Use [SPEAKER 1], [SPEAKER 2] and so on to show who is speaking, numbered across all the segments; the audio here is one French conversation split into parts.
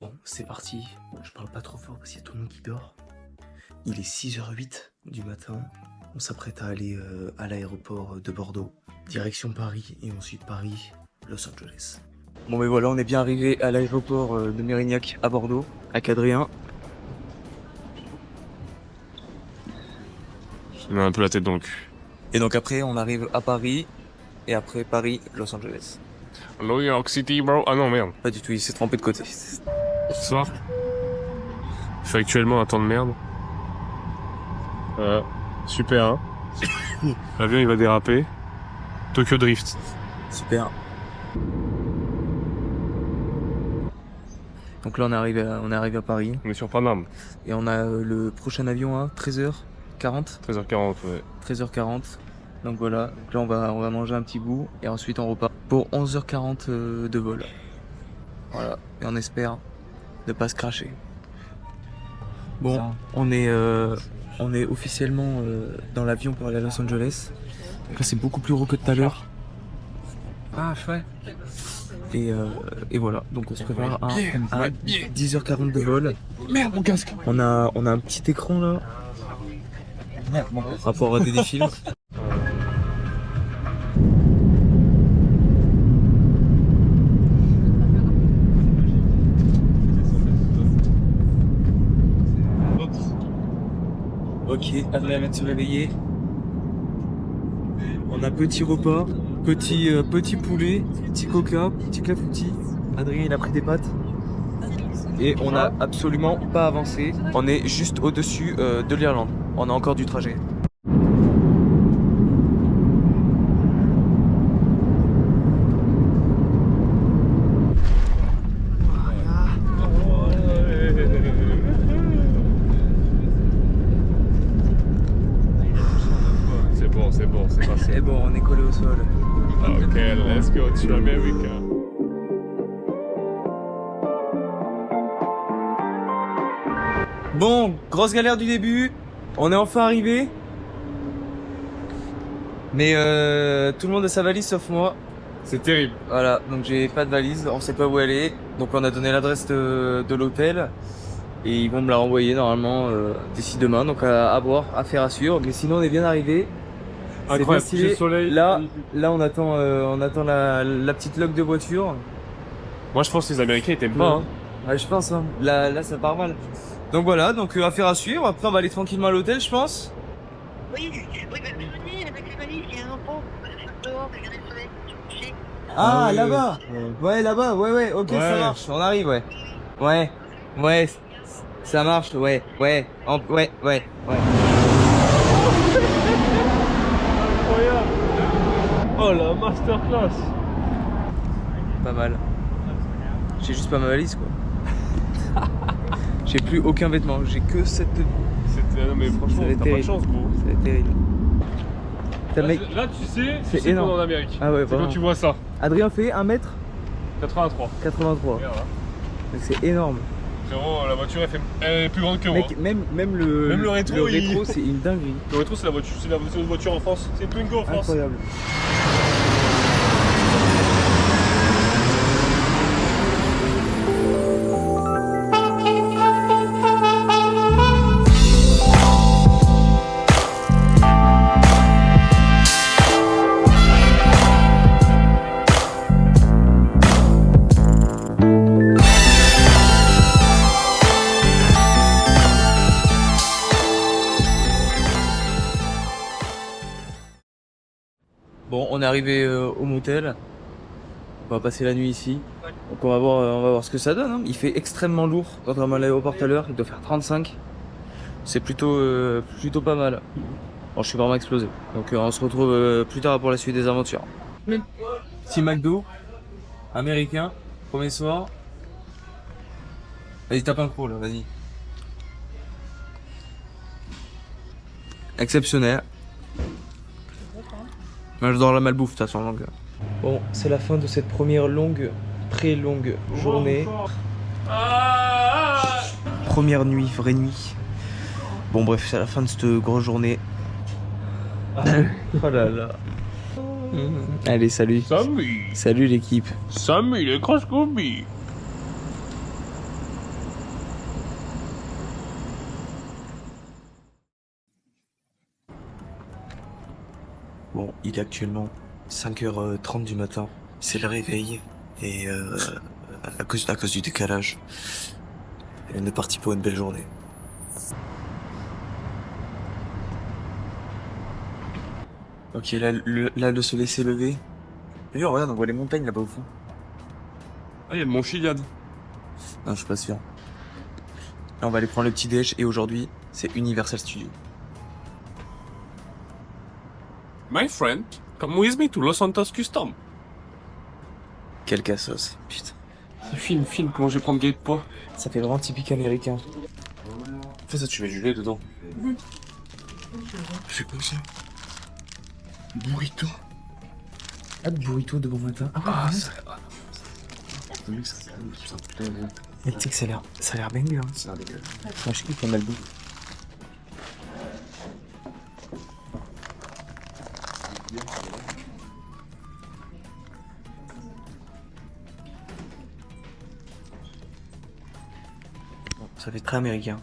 [SPEAKER 1] Bon, c'est parti. Je parle pas trop fort parce qu'il y a tout le monde qui dort. Il est 6h08 du matin. On s'apprête à aller à l'aéroport de Bordeaux. Direction Paris et ensuite Paris, Los Angeles. Bon mais voilà, on est bien arrivé à l'aéroport de Mérignac à Bordeaux, avec Adrien.
[SPEAKER 2] On a un peu la tête dans le cul.
[SPEAKER 1] Et donc après, on arrive à Paris. Et après Paris, Los Angeles.
[SPEAKER 2] New York City, bro. Ah non, merde.
[SPEAKER 1] Pas du tout, il s'est trompé de côté.
[SPEAKER 2] Ce soir, il fait actuellement un temps de merde. Super, hein. L'avion, il va déraper. Tokyo Drift.
[SPEAKER 1] Super. Donc là, on est arrivé à Paris.
[SPEAKER 2] On est sur Paname.
[SPEAKER 1] Et on a le prochain avion à 13h40.
[SPEAKER 2] 13h40, ouais.
[SPEAKER 1] 13h40. Donc voilà, donc là on va manger un petit bout et ensuite on repart pour 11h40 de vol. Voilà, et on espère ne pas se cracher. Bon, on est officiellement dans l'avion pour aller à Los Angeles. Donc là c'est beaucoup plus haut que tout à l'heure. Ah chouette. Et voilà, donc on se prépare à 10h40 de vol.
[SPEAKER 2] Merde, mon casque.
[SPEAKER 1] On a un petit écran là.
[SPEAKER 2] Merde, mon casque.
[SPEAKER 1] Rapport à des films. Ok, Adrien vient de se réveiller. On a petit repas, petit poulet, petit coca, petit clafoutis. Adrien il a pris des pâtes. Et on n'a absolument pas avancé. On est juste au-dessus de l'Irlande. On a encore du trajet.
[SPEAKER 2] C'est passé.
[SPEAKER 1] C'est bon, on est collé au sol.
[SPEAKER 2] Ok, let's go to America.
[SPEAKER 1] Bon, grosse galère du début. On est enfin arrivé. Mais tout le monde a sa valise sauf moi.
[SPEAKER 2] C'est terrible.
[SPEAKER 1] Voilà, donc j'ai pas de valise, on sait pas où elle est. Donc on a donné l'adresse de l'hôtel. Et ils vont me la renvoyer normalement d'ici demain. Donc à voir, affaire à suivre. Mais sinon on est bien arrivé.
[SPEAKER 2] Incroyable,
[SPEAKER 1] C'est bien
[SPEAKER 2] le
[SPEAKER 1] stylé.
[SPEAKER 2] soleil.
[SPEAKER 1] Là on attend la petite loque de voiture.
[SPEAKER 2] Moi, je pense que les Américains, ils t'aiment pas, hein.
[SPEAKER 1] Ouais, je pense, hein. Là ça part mal. Donc voilà, donc affaire à suivre. Après on va aller tranquillement à l'hôtel, je pense.
[SPEAKER 3] Oui, bah, venez avec les valises, il y a un pont, dehors, regardez le soleil, coucher.
[SPEAKER 1] Ah,
[SPEAKER 2] oui,
[SPEAKER 1] là-bas. Ouais, là-bas. Ouais, ok,
[SPEAKER 2] Ouais.
[SPEAKER 1] ça marche. On arrive, ouais. Ouais, ça marche, ouais.
[SPEAKER 2] Incroyable. Oh, la masterclass.
[SPEAKER 1] Pas mal. J'ai juste pas ma valise, quoi. J'ai plus aucun vêtement. J'ai que cette.
[SPEAKER 2] Non, mais franchement,
[SPEAKER 1] Ça va être
[SPEAKER 2] t'as pas de
[SPEAKER 1] terrible.
[SPEAKER 2] chance, gros.
[SPEAKER 1] Ça va être terrible. Putain, mec.
[SPEAKER 2] Là, tu sais,
[SPEAKER 1] c'est
[SPEAKER 2] qu'on est
[SPEAKER 1] énorme.
[SPEAKER 2] en Amérique.
[SPEAKER 1] Ah ouais,
[SPEAKER 2] C'est
[SPEAKER 1] vraiment.
[SPEAKER 2] quand tu vois ça.
[SPEAKER 1] Adrien fait 1m83.
[SPEAKER 2] 83.
[SPEAKER 1] Donc
[SPEAKER 2] Regarde, là.
[SPEAKER 1] c'est énorme.
[SPEAKER 2] Frérot, la voiture, elle est plus grande que moi.
[SPEAKER 1] Mec, même le
[SPEAKER 2] rétro,
[SPEAKER 1] c'est une dinguerie.
[SPEAKER 2] Le rétro, c'est la voiture en France. C'est une Twingo en France.
[SPEAKER 1] Incroyable. Bon, on est arrivé au motel. On va passer la nuit ici. Donc on va voir ce que ça donne, hein. Il fait extrêmement lourd. Quand on va à l'aéroport tout à l'heure, il doit faire 35. C'est plutôt pas mal. Bon, je suis vraiment explosé. Donc on se retrouve plus tard pour la suite des aventures. Petit McDo, américain, premier soir. Vas-y, tape un croc là, vas-y. Exceptionnel. Moi j'adore la malbouffe de toute façon. Donc. Bon, c'est la fin de cette première très longue journée. Première nuit, vraie nuit. Bon bref, c'est la fin de cette grosse journée. Oh là là. Allez, salut.
[SPEAKER 2] Salut.
[SPEAKER 1] Salut l'équipe.
[SPEAKER 2] Salut les croche-combis.
[SPEAKER 1] Bon, il est actuellement 5h30 du matin. C'est le réveil. Et à cause du décalage, on est parti pour une belle journée. Ok, là, le soleil s'est levé. D'ailleurs, regarde, on voit les montagnes là-bas au fond.
[SPEAKER 2] Ah, il y a le mont Chiliad.
[SPEAKER 1] Non, je suis pas sûr. Là, on va aller prendre le petit déj et aujourd'hui, c'est Universal Studios.
[SPEAKER 2] My friend, come with me to Los Santos Custom.
[SPEAKER 1] Quel cassos. Putain.
[SPEAKER 2] Film, comment je vais prendre gay de poids?
[SPEAKER 1] Ça fait vraiment typique américain.
[SPEAKER 2] Fais ça, tu mets du lait dedans.
[SPEAKER 1] C'est quoi ça? Burrito. Ah, burrito de bon matin. Ah, ça. Mais tu sais que ça a l'air banger. Hein. Ça a l'air dégueulasse. Moi, je sais qu'il fait mal bouffe. Bon, ça fait très américain.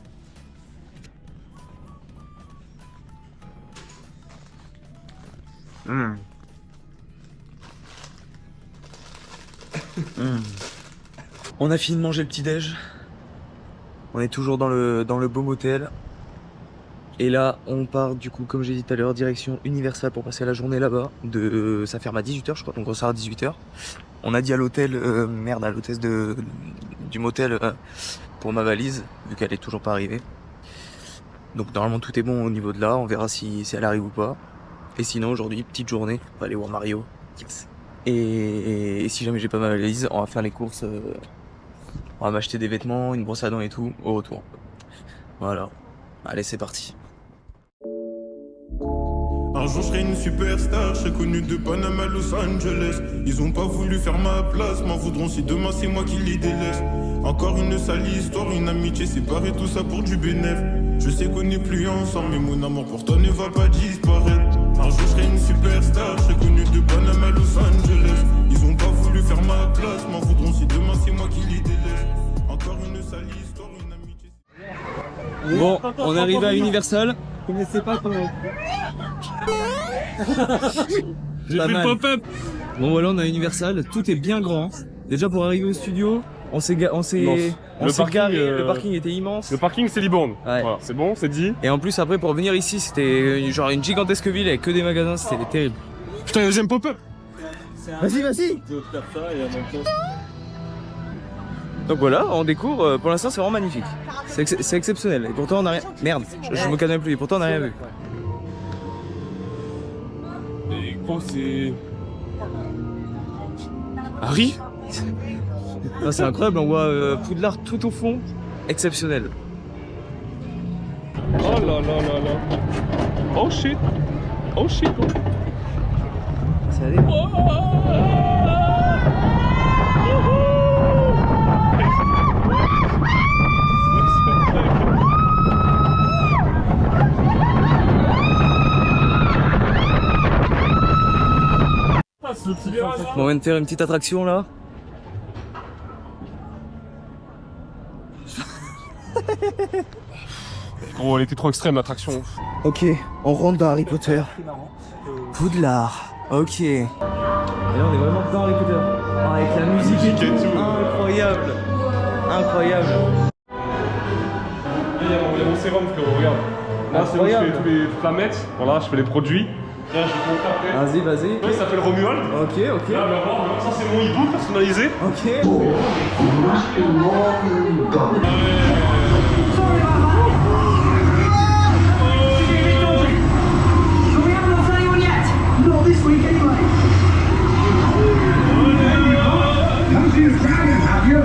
[SPEAKER 1] On a fini de manger le petit-déj. On est toujours dans le beau motel. Et là, on part du coup, comme j'ai dit tout à l'heure, direction Universal pour passer la journée là-bas. Ça ferme à 18h, je crois, donc on sort à 18h. On a dit à l'hôtel, à l'hôtesse du motel pour ma valise, vu qu'elle est toujours pas arrivée. Donc normalement tout est bon au niveau de là, on verra si elle arrive ou pas. Et sinon aujourd'hui, petite journée, on va aller voir Mario. Yes. Et si jamais j'ai pas ma valise, on va faire les courses. On va m'acheter des vêtements, une brosse à dents et tout, au retour. Voilà. Allez, c'est parti.
[SPEAKER 4] Un jour je serai une superstar, je serai connu de Panama à Los Angeles. Ils ont pas voulu faire ma place, m'en voudront si demain c'est moi qui les délaisse. Encore une sale histoire, une amitié séparée, tout ça pour du bénéf. Je sais qu'on n'est plus ensemble, mais mon amour pour toi ne va pas disparaître. Un jour je serai une superstar, je serai connu de Panama à Los Angeles. Ils ont pas voulu faire ma place, m'en voudront si demain c'est moi qui les délaisse. Encore une sale histoire, une amitié.
[SPEAKER 1] Bon, on est arrivé à Universal.
[SPEAKER 5] Vous connaissez pas comment.
[SPEAKER 2] J'ai
[SPEAKER 1] Pas
[SPEAKER 2] fait le
[SPEAKER 1] mal.
[SPEAKER 2] pop-up.
[SPEAKER 1] Bon voilà, on a Universal, tout est bien grand. Déjà pour arriver au studio, on s'est
[SPEAKER 2] Immense.
[SPEAKER 1] garé,
[SPEAKER 2] Le
[SPEAKER 1] le parking était immense.
[SPEAKER 2] Le parking, c'est Libourne.
[SPEAKER 1] Ouais.
[SPEAKER 2] Voilà, c'est bon, c'est dit.
[SPEAKER 1] Et en plus après pour venir ici, c'était genre une gigantesque ville avec que des magasins, c'était terrible.
[SPEAKER 2] Putain, deuxième pop-up.
[SPEAKER 1] Vas-y. Donc voilà, on découvre, pour l'instant c'est vraiment magnifique. C'est exceptionnel. Et pourtant on a rien. Merde, je me calme plus, et pourtant on a rien vu.
[SPEAKER 2] Et gros, c'est... Harry?
[SPEAKER 1] Ah, c'est incroyable, on voit Poudlard tout au fond. Exceptionnel.
[SPEAKER 2] Oh là là là là. Oh shit. Oh shit.
[SPEAKER 1] C'est allé. Bon, on vient de faire une petite attraction là.
[SPEAKER 2] Gros, elle était trop extrême l'attraction.
[SPEAKER 1] Ok, on rentre dans Harry Potter. Poudlard. Ok. Et là on est vraiment dans Harry Potter. Ah, avec la musique et tout. Incroyable. Incroyable.
[SPEAKER 2] Il y a mon sérum, frérot, regarde. Là, c'est où je fais toute la mettre. Voilà, je fais les produits. Tiens, je vais te montrer après.
[SPEAKER 1] Vas-y.
[SPEAKER 2] Oui, ça s'appelle Romuald.
[SPEAKER 1] Ok.
[SPEAKER 2] Là, alors, ça c'est mon hibou personnalisé.
[SPEAKER 1] Ok.
[SPEAKER 6] Not this week anyway. Come to the dragon, have you?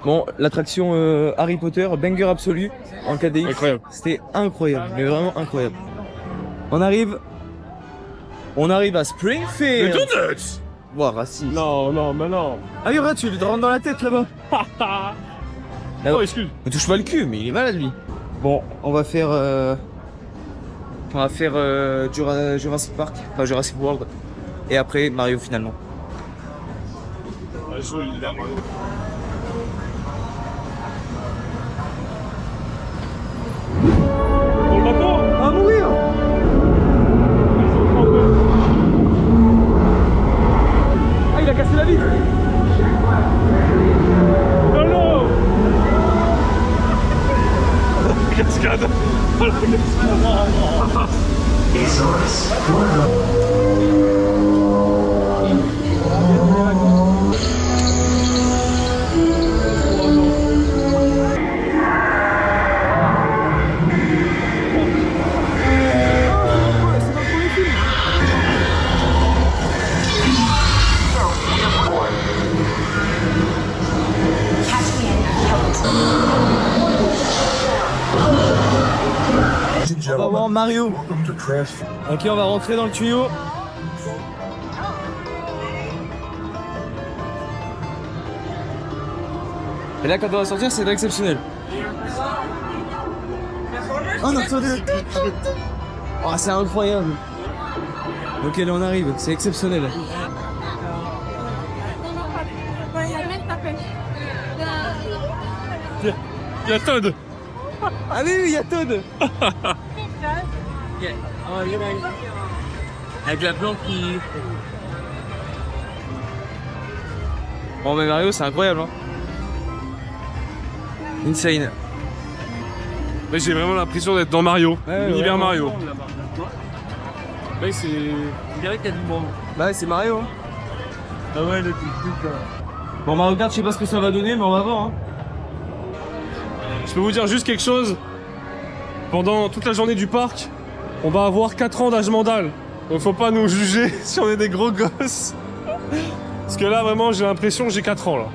[SPEAKER 1] Bon, l'attraction Harry Potter, banger absolu en 4DX.
[SPEAKER 2] Incroyable.
[SPEAKER 1] C'était incroyable, mais vraiment incroyable. On arrive à Springfield.
[SPEAKER 2] Donuts.
[SPEAKER 1] Wow, raciste.
[SPEAKER 2] Non, non, mais non.
[SPEAKER 1] Ah oui, regarde, tu lui rentres dans la tête là-bas.
[SPEAKER 2] Oh, excuse.
[SPEAKER 1] Ne touche pas le cul, mais il est malade lui. Bon, on va faire Jurassic Park, enfin Jurassic World, et après Mario finalement.
[SPEAKER 2] Ah, joli, il a Mario. Dans le bateau.
[SPEAKER 1] À mourir. Ah, il a cassé la vitre.
[SPEAKER 2] Oh non. Cascade. Oh la cascade.
[SPEAKER 1] On va voir Mario. Ok, on va rentrer dans le tuyau. Et là, quand on va sortir, c'est exceptionnel. Oh non, attendez. Oh, c'est incroyable. Ok, là on arrive, c'est exceptionnel.
[SPEAKER 2] Il y a Todd.
[SPEAKER 1] Ah oui, il y a Todd. Avec la plante qui... Bon mais Mario c'est incroyable hein. Insane.
[SPEAKER 2] Mais j'ai vraiment l'impression d'être dans Mario, l'univers
[SPEAKER 1] ouais,
[SPEAKER 2] Mario. Mec c'est...
[SPEAKER 1] On dirait qu'il y a du monde. Bah ouais c'est Mario hein.
[SPEAKER 2] Ah ouais le truc là.
[SPEAKER 1] Bon Mario Kart je sais pas ce que ça va donner mais on va voir hein.
[SPEAKER 2] Je peux vous dire juste quelque chose. Pendant toute la journée du parc, on va avoir 4 ans d'âge mental. Donc faut pas nous juger si on est des gros gosses. Parce que là vraiment j'ai l'impression que j'ai 4 ans là.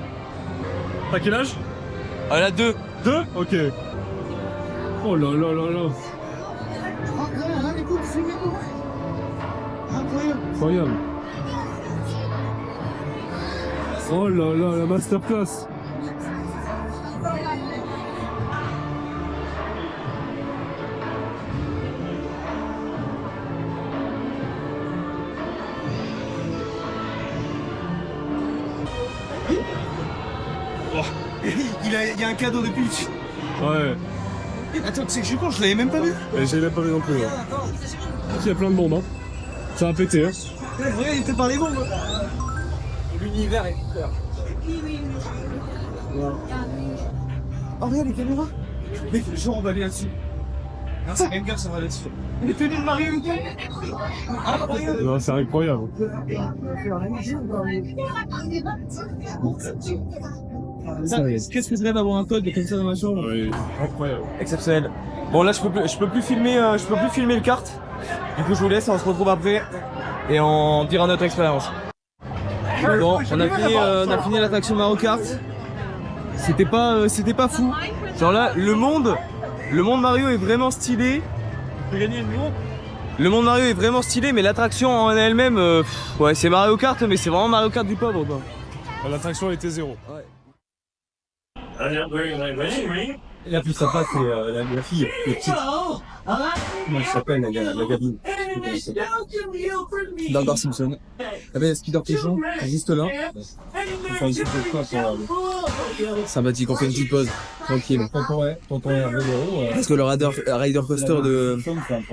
[SPEAKER 2] T'as quel âge?
[SPEAKER 1] Ah là 2.
[SPEAKER 2] 2? Ok. Oh là là là là. Incroyable. Oh là là, la masterclass.
[SPEAKER 1] Il y a un cadeau depuis.
[SPEAKER 2] Ouais.
[SPEAKER 1] Attends, tu sais que je suis con, je l'avais même pas vu.
[SPEAKER 2] Et j'ai même pas vu non plus. Ouais. Il y a plein de bombes, hein. Ça a pété, hein.
[SPEAKER 1] Ouais, il était par les bombes. L'univers est peur. Oh, regarde les caméras. Mais genre, on va aller là-dessus. Non, c'est même ça va là-dessus. Les tenues de Mario. Incroyable.
[SPEAKER 2] Non, c'est incroyable.
[SPEAKER 1] Qu'est-ce que je rêve d'avoir un code comme ça dans ma chambre?
[SPEAKER 2] Oui, incroyable.
[SPEAKER 1] Exceptionnel. Bon là je peux plus filmer le kart. Du coup je vous laisse, on se retrouve après et on dira notre expérience. Bon, on a fini l'attraction Mario Kart. C'était pas fou. Genre là le monde Mario est vraiment stylé. Le monde Mario est vraiment stylé, mais l'attraction en elle-même, ouais c'est Mario Kart, mais c'est vraiment Mario Kart du pauvre quoi.
[SPEAKER 2] L'attraction était 0.
[SPEAKER 1] Ouais.
[SPEAKER 5] Et la plus sympa, c'est la fille, la petite. Comment elle s'appelle, la gamine?
[SPEAKER 1] Dans Bart Simpson. Ah ben, Spider Pigeon, juste là.
[SPEAKER 5] Enfin, une petite quoi pour...
[SPEAKER 1] Sympathique, on fait une petite pause. Tranquille.
[SPEAKER 5] Tonton Hervé Léraud,
[SPEAKER 1] Parce que le rider coaster de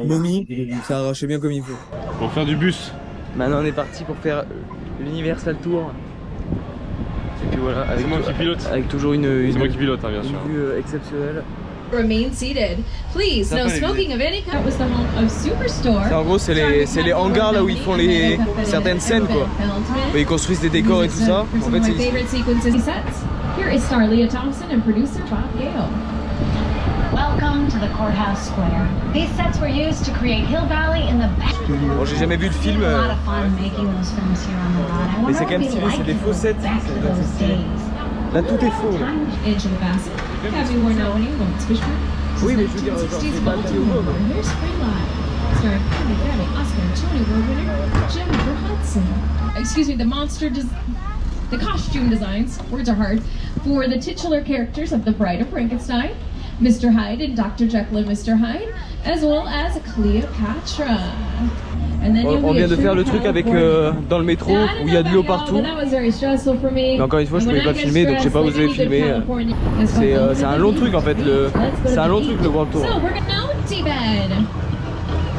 [SPEAKER 1] Mommy, ça arrachait bien comme il faut.
[SPEAKER 2] Pour faire du bus.
[SPEAKER 1] Maintenant on est parti pour faire l'Universal Tour. Et puis voilà, avec,
[SPEAKER 2] moi qui pilote.
[SPEAKER 1] Avec toujours une
[SPEAKER 2] C'est moi qui pilote, hein, bien sûr.
[SPEAKER 1] vue exceptionnelle.
[SPEAKER 7] Remain seated. Please, no smoking of any kind. Was the home of Superstore.
[SPEAKER 1] En gros, c'est les hangars là où ils font certaines scènes quoi. Où ils construisent des décors et tout ça. En fait, c'est
[SPEAKER 7] Here is star Leah Thompson and producer Bob Gale.
[SPEAKER 8] Welcome to the Courthouse Square. These sets were used to create Hill Valley in the back.
[SPEAKER 1] Bon, j'ai jamais vu le film.
[SPEAKER 8] A lot of fun making those films here on the lot. I
[SPEAKER 1] Mais c'est
[SPEAKER 8] wonder
[SPEAKER 1] quand même
[SPEAKER 8] what
[SPEAKER 1] stylé,
[SPEAKER 8] it'd be
[SPEAKER 1] c'est des
[SPEAKER 8] like to
[SPEAKER 1] faux
[SPEAKER 8] go
[SPEAKER 1] sets.
[SPEAKER 8] back to those days.
[SPEAKER 1] Là tout est faux.
[SPEAKER 7] Angela Bassett, Gabby Warnoni, Lawrence Fishburne.
[SPEAKER 1] Oui, mais je veux dire, genre, c'est pas lié au mot.
[SPEAKER 7] Here's Free Live, starring Halle Berry, Oscar and Tony Award winner Jennifer Hudson. Excuse me, the costume designs, words are hard, for the titular characters of The Bride of Frankenstein, Mr. Hyde and Dr. Jekyll and Mr. Hyde, as well as Cleopatra.
[SPEAKER 1] On vient de faire le truc avec dans le métro où il y a de l'eau partout. Mais encore une fois, je pouvais pas filmer, donc je sais pas où vous avez filmé. C'est un long truc en fait. C'est un long truc le World Tour.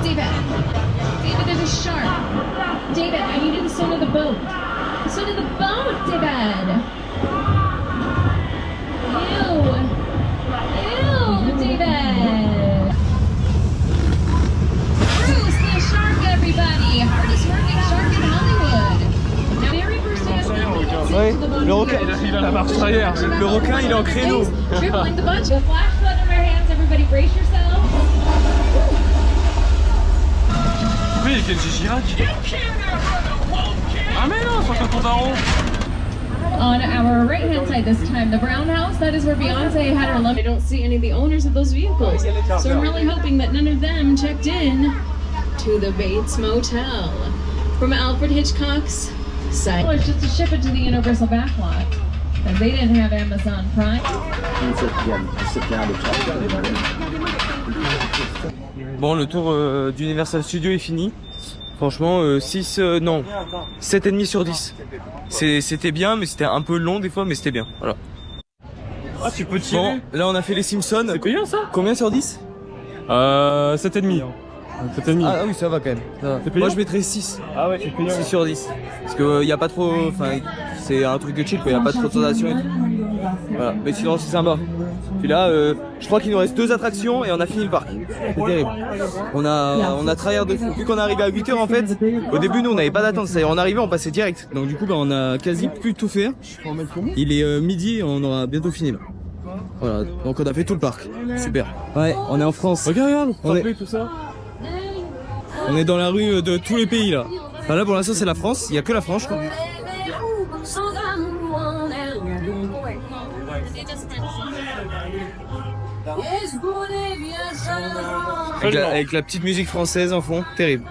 [SPEAKER 7] David, there's a shark. David, I need the sound of the boat. The sound of the boat, David. Ew, David. Bruce, the shark, everybody. Hardest working shark in Hollywood. Now, very first time
[SPEAKER 1] Ouais, le requin.
[SPEAKER 2] Il a la marche arrière.
[SPEAKER 1] Le requin, il est en créneau.
[SPEAKER 7] Dribbling the bunch. The flash flood in our hands. Everybody brace yourselves.
[SPEAKER 2] Oui, il y a Kenji Girac. Ah mais non, c'est un daron.
[SPEAKER 7] On our right-hand side this time, the brown house, that is where Beyonce had her lump. I don't see any of the owners of those vehicles. So I'm really hoping that none of them checked in to the Bates Motel. From Alfred Hitchcock's site. It's just to ship it to the Universal backlot. Because they didn't have Amazon Prime.
[SPEAKER 1] Bon, le tour d'Universal Studios est fini. Franchement, 7,5 sur 10. C'était bien, mais c'était un peu long des fois, mais c'était bien. Voilà.
[SPEAKER 2] Ah, tu peux tirer.
[SPEAKER 1] Bon, là on a fait les Simpsons.
[SPEAKER 2] C'est payant ça?
[SPEAKER 1] Combien sur 10?
[SPEAKER 2] 7,5. 7,5.
[SPEAKER 1] Ah oui, ça va quand même. Ça va. Moi je mettrais 6.
[SPEAKER 2] Ah ouais, c'est payant.
[SPEAKER 1] 6 sur 10. Parce que y a pas trop. Enfin, c'est un truc de chill quoi, y a pas trop de tentation et tout. Voilà, mais sinon c'est sympa. Puis là, je crois qu'il nous reste 2 attractions et on a fini le parc. C'est terrible. On a travaillé de fou. Vu qu'on est arrivé à 8h en fait, au début nous on n'avait pas d'attente. C'est-à-dire on arrivait, on passait direct. Donc du coup on a quasi plus tout fait. Il est midi et on aura bientôt fini là. Voilà, donc on a fait tout le parc. Super. Ouais, on est en France.
[SPEAKER 2] Regarde,
[SPEAKER 1] tout ça. On est dans la rue de tous les pays là. Enfin, là pour l'instant c'est la France, il y a que la France je crois. Avec la petite musique française en fond, terrible.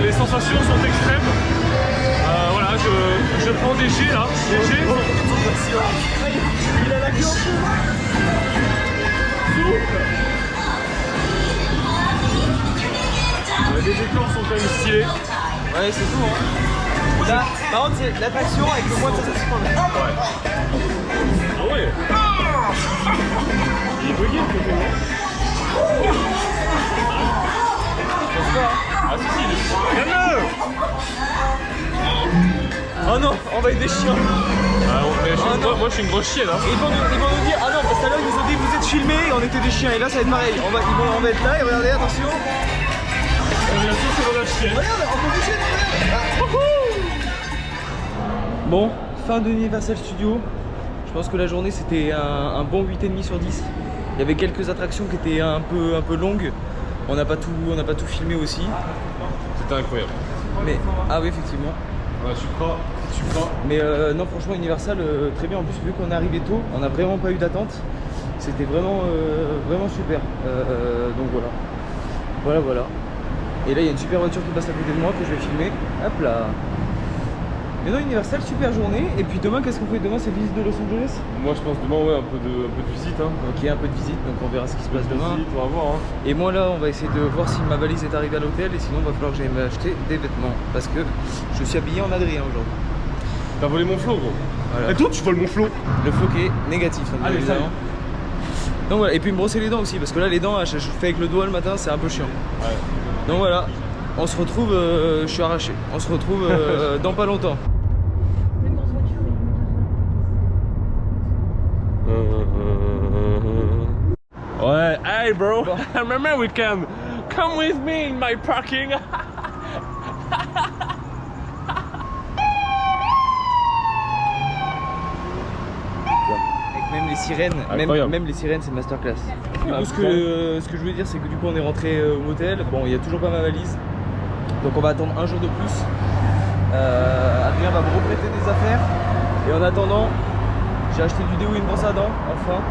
[SPEAKER 2] Les sensations sont extrêmes. Voilà, je prends des jets là. Des jets. Il a la queue. Les décors sont quand même stylés.
[SPEAKER 1] Ouais, c'est tout hein. Là, par contre c'est l'attraction avec le moins de sensations.
[SPEAKER 2] Ouais. Ah ouais. Il est bugué le côté. Ah si si, regarde-le.
[SPEAKER 1] Oh non, on va être des chiens.
[SPEAKER 2] Ah, moi je suis une grosse chienne hein.
[SPEAKER 1] Et ils vont nous dire, ah non, parce que là ils nous ont dit vous êtes filmés et on était des chiens. Et là ça va être pareil, on va être là et regardez, attention.
[SPEAKER 2] Bien sûr c'est dans la chienne.
[SPEAKER 1] Regarde, on peut bouger, Bon, fin de Universal Studios. Je pense que la journée c'était un bon 8,5 sur 10. Il y avait quelques attractions qui étaient un peu longues. On n'a pas tout filmé aussi.
[SPEAKER 2] C'était incroyable.
[SPEAKER 1] Mais ah oui effectivement.
[SPEAKER 2] Ouais, je suis crois.
[SPEAKER 1] Mais non franchement Universal très bien. En plus vu qu'on est arrivé tôt, on n'a vraiment pas eu d'attente. C'était vraiment super. Donc voilà. Et là il y a une super voiture qui passe à côté de moi que je vais filmer. Hop là. Mais non Universal, super journée. Et puis demain qu'est-ce qu'on fait? Demain c'est visite de Los Angeles.
[SPEAKER 2] Moi je pense demain ouais un peu de visite hein.
[SPEAKER 1] Ok, un peu de visite, donc on verra ce qui se passe demain.
[SPEAKER 2] Visite, on va voir hein.
[SPEAKER 1] Et moi là on va essayer de voir si ma valise est arrivée à l'hôtel. Et sinon il va falloir que j'aille m'acheter des vêtements. Parce que je suis habillé en Adrien aujourd'hui.
[SPEAKER 2] T'as volé mon flow gros.
[SPEAKER 1] Voilà.
[SPEAKER 2] Et toi tu voles mon flow.
[SPEAKER 1] Le flow qui est négatif hein,
[SPEAKER 2] Allez,
[SPEAKER 1] évidemment. Donc voilà, et puis me brosser les dents aussi. Parce que là les dents, je fais avec le doigt le matin, c'est un peu chiant.
[SPEAKER 2] Ouais.
[SPEAKER 1] Donc voilà, on se retrouve, je suis arraché. On se retrouve dans pas longtemps.
[SPEAKER 2] Ouais, hey bro, remember we can come with me in my parking.
[SPEAKER 1] Avec même les sirènes,
[SPEAKER 2] Incroyable.
[SPEAKER 1] même les sirènes, c'est masterclass. Du
[SPEAKER 2] Ah,
[SPEAKER 1] coup, ce que je voulais dire, c'est que du coup, on est rentré au motel. Bon, il y a toujours pas ma valise, donc on va attendre un jour de plus. Adrien va me reprêter des affaires, et en attendant, j'ai acheté du déo et une brosse à dents, enfin.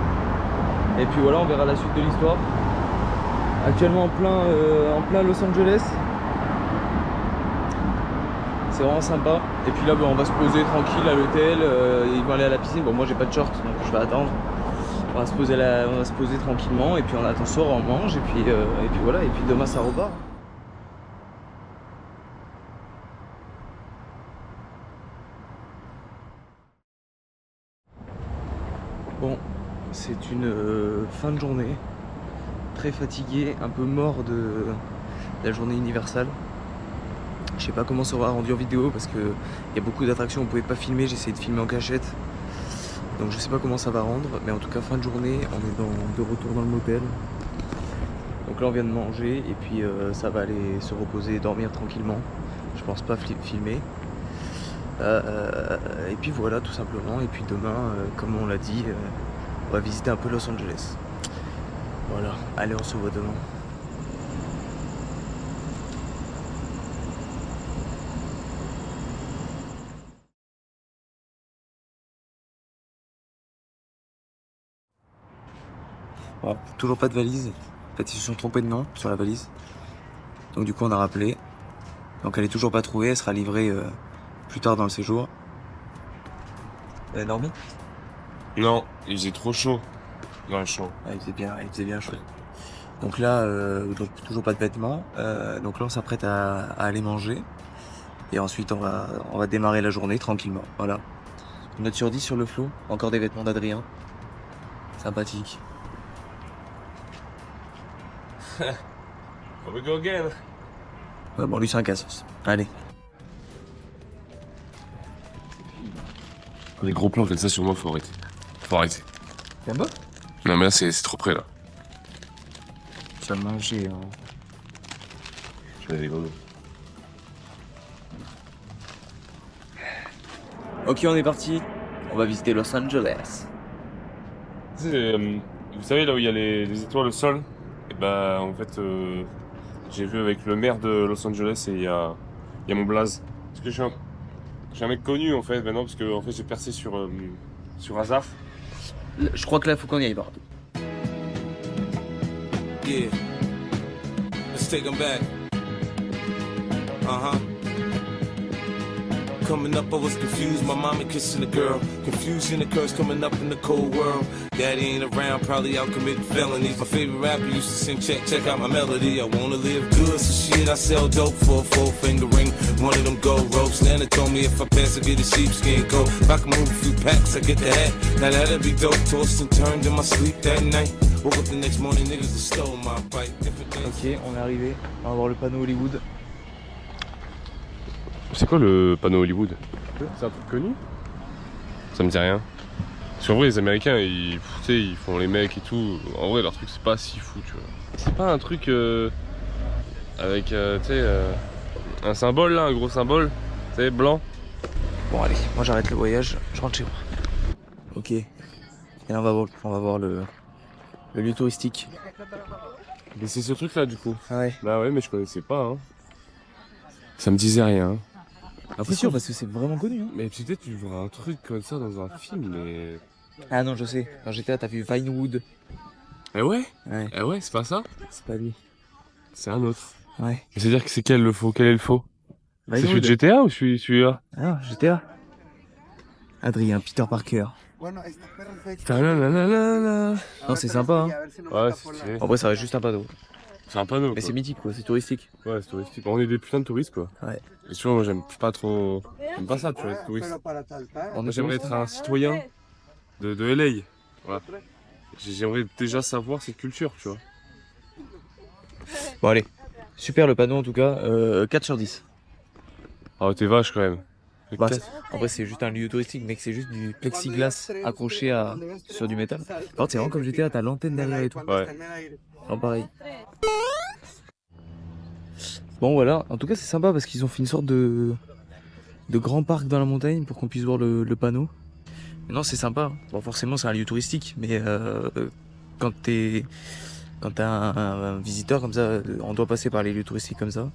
[SPEAKER 1] Et puis voilà, on verra la suite de l'histoire. Actuellement en plein Los Angeles. C'est vraiment sympa. Et puis là, on va se poser tranquille à l'hôtel. Ils vont aller à la piscine. Bon, moi j'ai pas de short, donc je vais attendre. On va se poser tranquillement. Et puis on attend ce soir, on mange. Et puis voilà. Et puis demain, ça repart. Bon, c'est une fin de journée. Très fatigué, un peu mort de la journée Universal. Je sais pas comment ça sera rendu en vidéo parce que il y a beaucoup d'attractions, on pouvait pas filmer, j'ai essayé de filmer en cachette. Donc je sais pas comment ça va rendre, mais en tout cas fin de journée, on est de retour dans le motel. Donc là on vient de manger et puis ça va aller se reposer, dormir tranquillement. Je pense pas filmer. Et puis voilà tout simplement. Et puis demain, comme on l'a dit, on va visiter un peu Los Angeles. Voilà, allez on se voit demain. Bon, toujours pas de valise. En fait ils se sont trompés de nom sur la valise. Donc du coup on a rappelé. Donc elle est toujours pas trouvée, elle sera livrée plus tard dans le séjour. Elle a dormi ?
[SPEAKER 2] Non, il faisait trop chaud. Dans le champ.
[SPEAKER 1] Ah, il faisait bien chaud. Donc là, donc toujours pas de vêtements. Donc là on s'apprête à aller manger. Et ensuite on va démarrer la journée tranquillement. Voilà. Note sur 10 sur le flow. Encore des vêtements d'Adrien. Sympathique.
[SPEAKER 2] On we go again.
[SPEAKER 1] Ouais, bon lui c'est un cassos. Allez.
[SPEAKER 2] Des gros plans comme ça sur moi, faut arrêter. Faut arrêter.
[SPEAKER 1] C'est bon ?
[SPEAKER 2] Non mais là c'est trop près là.
[SPEAKER 1] Tu vas manger. Hein.
[SPEAKER 2] Je vais aller gros.
[SPEAKER 1] Ok on est parti. On va visiter Los Angeles.
[SPEAKER 2] Vous savez là où il y a les étoiles au sol? Et bah en fait j'ai vu avec le maire de Los Angeles et il y a mon blaze. Parce que je suis un mec connu en fait maintenant parce que en fait j'ai percé sur hasard.
[SPEAKER 1] Je crois que là faut qu'on y aille voir.
[SPEAKER 9] Yeah. Let's take 'em back. Coming up, I was confused. My mama kissing a girl. Confusion occurs coming up in the cold world. Daddy ain't around, probably out committing felonies. My favorite rapper used to sing, check out my melody. I wanna live good, so shit, I sell dope for a 4-finger ring. One of them gold ropes. Nana told me if I pass, I get a sheepskin coat. If I can move a few packs, I get the hat. Now that'd be dope. Tossed and turned in my sleep that night. Woke up the next morning, niggas that stole my bike.
[SPEAKER 1] Ok, on est arrivé. On va voir le panneau Hollywood.
[SPEAKER 2] C'est quoi le panneau Hollywood? C'est un truc connu? Ça me dit rien. Parce qu'en vrai les Américains ils font les mecs et tout. En vrai leur truc c'est pas si fou tu vois. C'est pas un truc avec un symbole là, un gros symbole, tu sais, blanc.
[SPEAKER 1] Bon allez, moi j'arrête le voyage, je rentre chez moi. Ok. Et là on va voir le lieu touristique.
[SPEAKER 2] Mais c'est ce truc là du coup.
[SPEAKER 1] Ah ouais.
[SPEAKER 2] Bah ouais mais je connaissais pas hein. Ça me disait rien.
[SPEAKER 1] C'est sûr parce que c'est vraiment connu hein.
[SPEAKER 2] Mais peut-être tu vois un truc comme ça dans un film mais...
[SPEAKER 1] Ah non je sais, quand j'étais là t'as vu Vinewood.
[SPEAKER 2] Eh ouais?
[SPEAKER 1] Ouais.
[SPEAKER 2] Eh ouais c'est pas ça?
[SPEAKER 1] C'est pas lui.
[SPEAKER 2] C'est un autre.
[SPEAKER 1] Ouais.
[SPEAKER 2] C'est-à-dire que c'est quel le faux? Quel est le faux? C'est celui
[SPEAKER 1] Vinewood.
[SPEAKER 2] de GTA ou celui-là?
[SPEAKER 1] Ah j'étais là. Adrien, Peter Parker. Non c'est sympa hein.
[SPEAKER 2] Ouais c'est stylé.
[SPEAKER 1] En vrai ça reste juste un panneau.
[SPEAKER 2] C'est un panneau.
[SPEAKER 1] Mais c'est mythique quoi, c'est touristique.
[SPEAKER 2] Ouais, c'est touristique. On est des putains de touristes quoi.
[SPEAKER 1] Ouais.
[SPEAKER 2] Et tu vois, moi j'aime pas trop. J'aime pas ça, tu vois, les touristes. Moi j'aimerais être un citoyen de LA. Voilà. J'aimerais déjà savoir cette culture, tu vois.
[SPEAKER 1] Bon allez, super le panneau en tout cas, 4 sur 10.
[SPEAKER 2] Ah, t'es vache quand même.
[SPEAKER 1] Bah, en vrai c'est juste un lieu touristique, mec, c'est juste du plexiglas accroché sur du métal. Par contre c'est vraiment comme j'étais là, t'as l'antenne derrière et tout.
[SPEAKER 2] Ouais.
[SPEAKER 1] Non pareil. Bon voilà, en tout cas c'est sympa parce qu'ils ont fait une sorte de grand parc dans la montagne pour qu'on puisse voir le panneau. Non, c'est sympa. Bon, forcément, c'est un lieu touristique, mais quand t'as un visiteur comme ça, on doit passer par les lieux touristiques comme ça.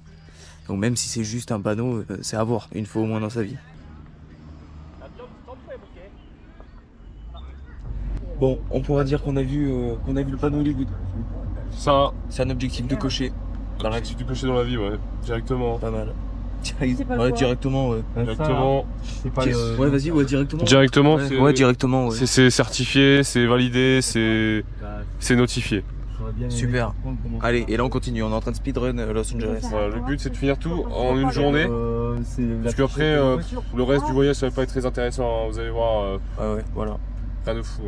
[SPEAKER 1] Donc même si c'est juste un panneau, c'est à voir une fois au moins dans sa vie. Bon, on pourra dire qu'on a vu le panneau Hollywood.
[SPEAKER 2] Ça,
[SPEAKER 1] C'est un objectif de cocher.
[SPEAKER 2] dans la du cocher dans la vie, ouais, directement.
[SPEAKER 1] Pas mal. Ouais, directement, ouais.
[SPEAKER 2] Directement.
[SPEAKER 5] C'est pas le...
[SPEAKER 1] Ouais, vas-y, ouais, directement.
[SPEAKER 2] Directement,
[SPEAKER 1] Ouais,
[SPEAKER 2] c'est
[SPEAKER 1] ouais, directement, ouais.
[SPEAKER 2] c'est certifié, c'est validé, c'est notifié.
[SPEAKER 1] Super. Allez, et là on continue, on est en train de speedrun Los Angeles.
[SPEAKER 2] Voilà, le but c'est de finir tout en une journée. Parce qu'après, le reste du voyage ça va pas être très intéressant, hein, vous allez voir,
[SPEAKER 1] Ouais, voilà.
[SPEAKER 2] rien de fou.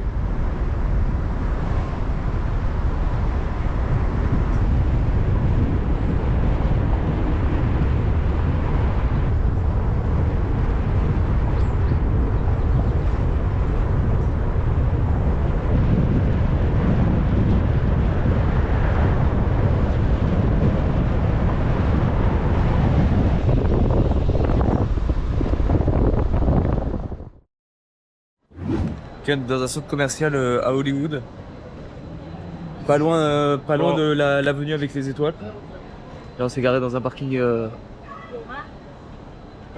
[SPEAKER 1] Dans un centre commercial à Hollywood. Pas loin de l'avenue avec les étoiles. Là on s'est garé dans un parking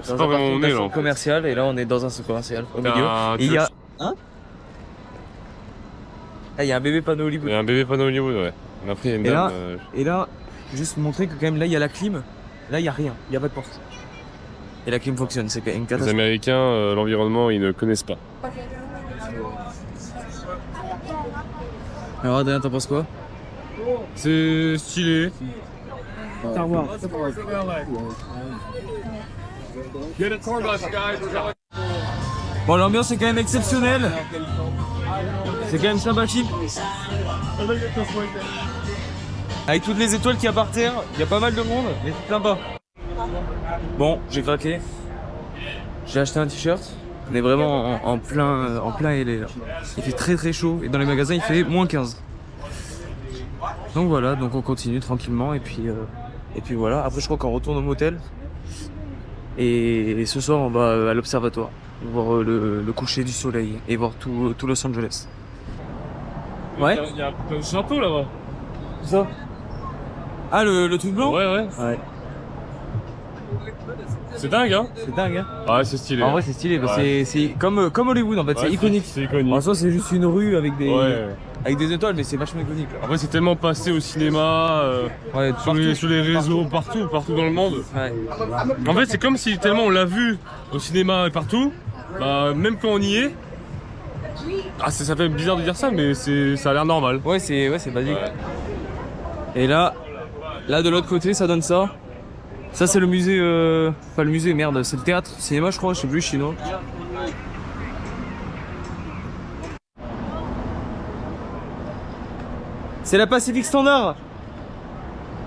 [SPEAKER 2] C'est pas vraiment où on est là. En
[SPEAKER 1] centre
[SPEAKER 2] fait.
[SPEAKER 1] commercial et là on est dans un centre commercial au milieu.
[SPEAKER 2] Ah,
[SPEAKER 1] Et il y a il y a un bébé panneau
[SPEAKER 2] Il
[SPEAKER 1] Hollywood.
[SPEAKER 2] y a un bébé panneau Hollywood, ouais. On a pris une
[SPEAKER 1] Et là,
[SPEAKER 2] dame.
[SPEAKER 1] Et là, juste montrer que quand même là il y a la clim, là il y a rien, il y a pas de porte. Et la clim fonctionne, c'est quand même une
[SPEAKER 2] Les
[SPEAKER 1] catastrophe.
[SPEAKER 2] Américains, l'environnement, ils ne connaissent pas.
[SPEAKER 1] Alors Adrien, t'en penses quoi?
[SPEAKER 2] C'est stylé.
[SPEAKER 5] Star Wars.
[SPEAKER 1] Bon, l'ambiance est quand même exceptionnelle. C'est quand même sympathique. Avec toutes les étoiles qu'il y a par terre, il y a pas mal de monde, mais c'est sympa. Bon, j'ai craqué. J'ai acheté un t-shirt. On est vraiment en plein LA là. Il fait très très chaud et dans les magasins il fait moins 15. Donc voilà, donc on continue tranquillement et puis voilà. Après je crois qu'on retourne au motel. Et ce soir on va à l'observatoire voir le coucher du soleil et voir tout Los Angeles. Ouais.
[SPEAKER 2] Il y a un château là-bas.
[SPEAKER 1] Ça. Ah le truc blanc?
[SPEAKER 2] Ouais.
[SPEAKER 1] Ouais.
[SPEAKER 2] C'est dingue, hein?
[SPEAKER 1] C'est dingue hein.
[SPEAKER 2] Ouais, c'est stylé.
[SPEAKER 1] En vrai c'est stylé, parce
[SPEAKER 2] Ouais.
[SPEAKER 1] que c'est comme Hollywood en fait, c'est iconique.
[SPEAKER 2] C'est iconique.
[SPEAKER 1] En soi c'est juste une rue avec des
[SPEAKER 2] Ouais.
[SPEAKER 1] étoiles mais c'est vachement iconique. Là.
[SPEAKER 2] Après, c'est tellement passé au cinéma,
[SPEAKER 1] Ouais,
[SPEAKER 2] sur les réseaux, partout dans le monde.
[SPEAKER 1] Ouais.
[SPEAKER 2] En fait, c'est comme si tellement on l'a vu au cinéma et partout, bah, même quand on y est, ça fait bizarre de dire ça, mais ça a l'air normal.
[SPEAKER 1] Ouais, c'est basique.
[SPEAKER 2] Ouais.
[SPEAKER 1] Et là de l'autre côté, ça donne ça. Ça c'est le musée, pas le musée, merde, c'est le théâtre, cinéma je crois, je sais plus, chinois. C'est la Pacific Standard.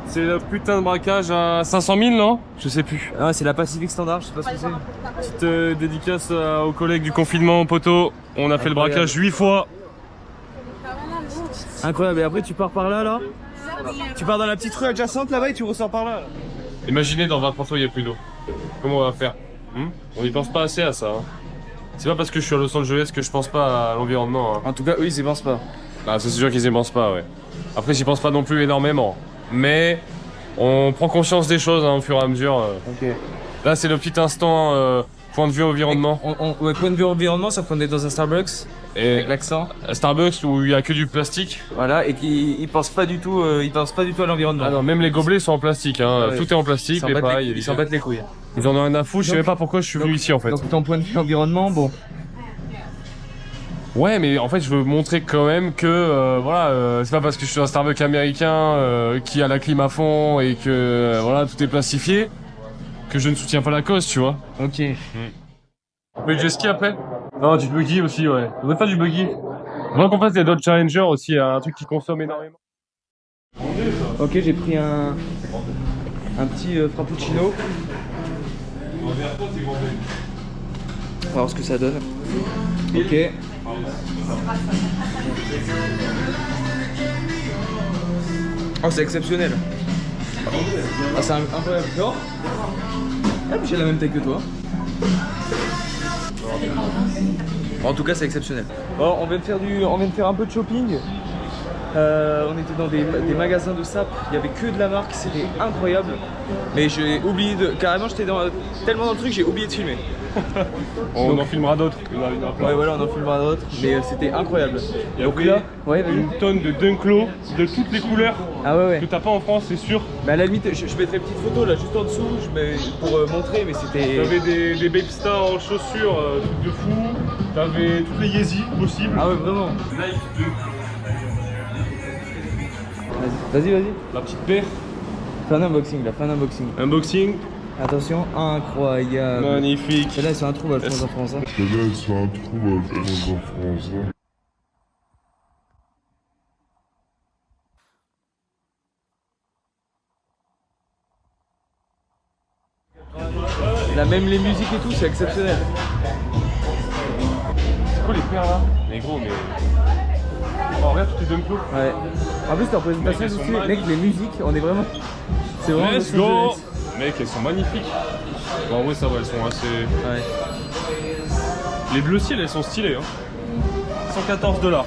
[SPEAKER 2] C'est le putain de braquage à 500 000, non? Je sais plus.
[SPEAKER 1] Ah, c'est la Pacific Standard, je sais pas ce que c'est.
[SPEAKER 2] Petite dédicace aux collègues du confinement, poteau. On a fait le braquage 8 fois.
[SPEAKER 1] Incroyable, et après tu pars par là. Tu pars dans la petite rue adjacente là-bas et tu ressors par là.
[SPEAKER 2] Imaginez dans 20 ans il n'y a plus d'eau. Comment on va faire? On n'y pense pas assez à ça. Hein. C'est pas parce que je suis à Los Angeles que je pense pas à l'environnement. Hein.
[SPEAKER 1] En tout cas, eux ils y pensent pas.
[SPEAKER 2] Bah, c'est sûr qu'ils y pensent pas, ouais. Après, j'y pense pas non plus énormément. Mais on prend conscience des choses hein, au fur et à mesure.
[SPEAKER 1] Ok.
[SPEAKER 2] Là, c'est le petit instant point de vue environnement.
[SPEAKER 1] Ouais, point de vue environnement, sauf qu'on est dans un Starbucks.
[SPEAKER 2] Et
[SPEAKER 1] Avec l'accent.
[SPEAKER 2] Starbucks où il y a que du plastique.
[SPEAKER 1] Voilà, et qui pensent pas du tout, à l'environnement.
[SPEAKER 2] Ah non, même les gobelets sont en plastique. Hein.
[SPEAKER 1] Ouais.
[SPEAKER 2] Tout est en plastique, les pailles.
[SPEAKER 1] Ils s'en battent les couilles.
[SPEAKER 2] Ils en ont rien à foutre. Je sais même pas pourquoi je suis venu ici en fait.
[SPEAKER 1] Donc ton point de vue environnement, bon.
[SPEAKER 2] Ouais, mais en fait, je veux montrer quand même que c'est pas parce que je suis un Starbucks américain qui a la clim à fond et que voilà tout est plastifié que je ne soutiens pas la cause, tu vois.
[SPEAKER 1] Ok.
[SPEAKER 2] On fait du jet ski après? Non, du buggy aussi, ouais. On devrait faire du buggy. On va qu'on fasse des Dodge Challenger aussi, un truc qui consomme énormément.
[SPEAKER 1] Ok, j'ai pris un petit frappuccino. On va voir ce que ça donne. Ok. Oh, c'est exceptionnel. Ah, c'est incroyable. Oh. Ah, j'ai la même taille que toi. En tout cas, c'est exceptionnel. Bon, on vient de faire un peu de shopping. On était dans des magasins de sap, il n'y avait que de la marque, c'était incroyable. Mais j'ai oublié carrément, j'étais tellement dans le truc, j'ai oublié de filmer.
[SPEAKER 2] On en filmera d'autres.
[SPEAKER 1] Ouais, voilà, on en filmera d'autres, mais c'était incroyable.
[SPEAKER 2] Et
[SPEAKER 1] donc
[SPEAKER 2] après,
[SPEAKER 1] là, ouais, vas-y.
[SPEAKER 2] une tonne de Dunklo de toutes les couleurs
[SPEAKER 1] Ah ouais.
[SPEAKER 2] que t'as pas en France, c'est sûr.
[SPEAKER 1] Mais à la limite, je mettrai une petite photo là, juste en dessous, pour montrer, mais c'était.
[SPEAKER 2] T'avais des Babe Star en chaussures, trucs de fou. T'avais toutes les Yeezy possibles.
[SPEAKER 1] Ah ouais, vraiment.
[SPEAKER 2] Nike 2.
[SPEAKER 1] Vas-y.
[SPEAKER 2] La petite paire.
[SPEAKER 1] Fais un unboxing là, fais un unboxing.
[SPEAKER 2] Unboxing.
[SPEAKER 1] Attention, incroyable.
[SPEAKER 2] Magnifique.
[SPEAKER 1] Celle-là, c'est un trou, je pense, en France. Hein. Là, même les musiques et tout, c'est exceptionnel.
[SPEAKER 2] C'est quoi les paires là? Mais gros, mais. Oh, regarde toutes les Dunklo.
[SPEAKER 1] Ouais. En plus, ta présentation
[SPEAKER 2] Elles sont
[SPEAKER 1] aussi,
[SPEAKER 2] magnifiques.
[SPEAKER 1] mec, les musiques, on est vraiment. C'est vraiment.
[SPEAKER 2] Let's go! Mec, elles sont magnifiques. Bon, en vrai, ça va, elles sont assez.
[SPEAKER 1] Ouais.
[SPEAKER 2] Les bleu ciel, elles sont stylées. Hein. 114 $.
[SPEAKER 1] Ouais.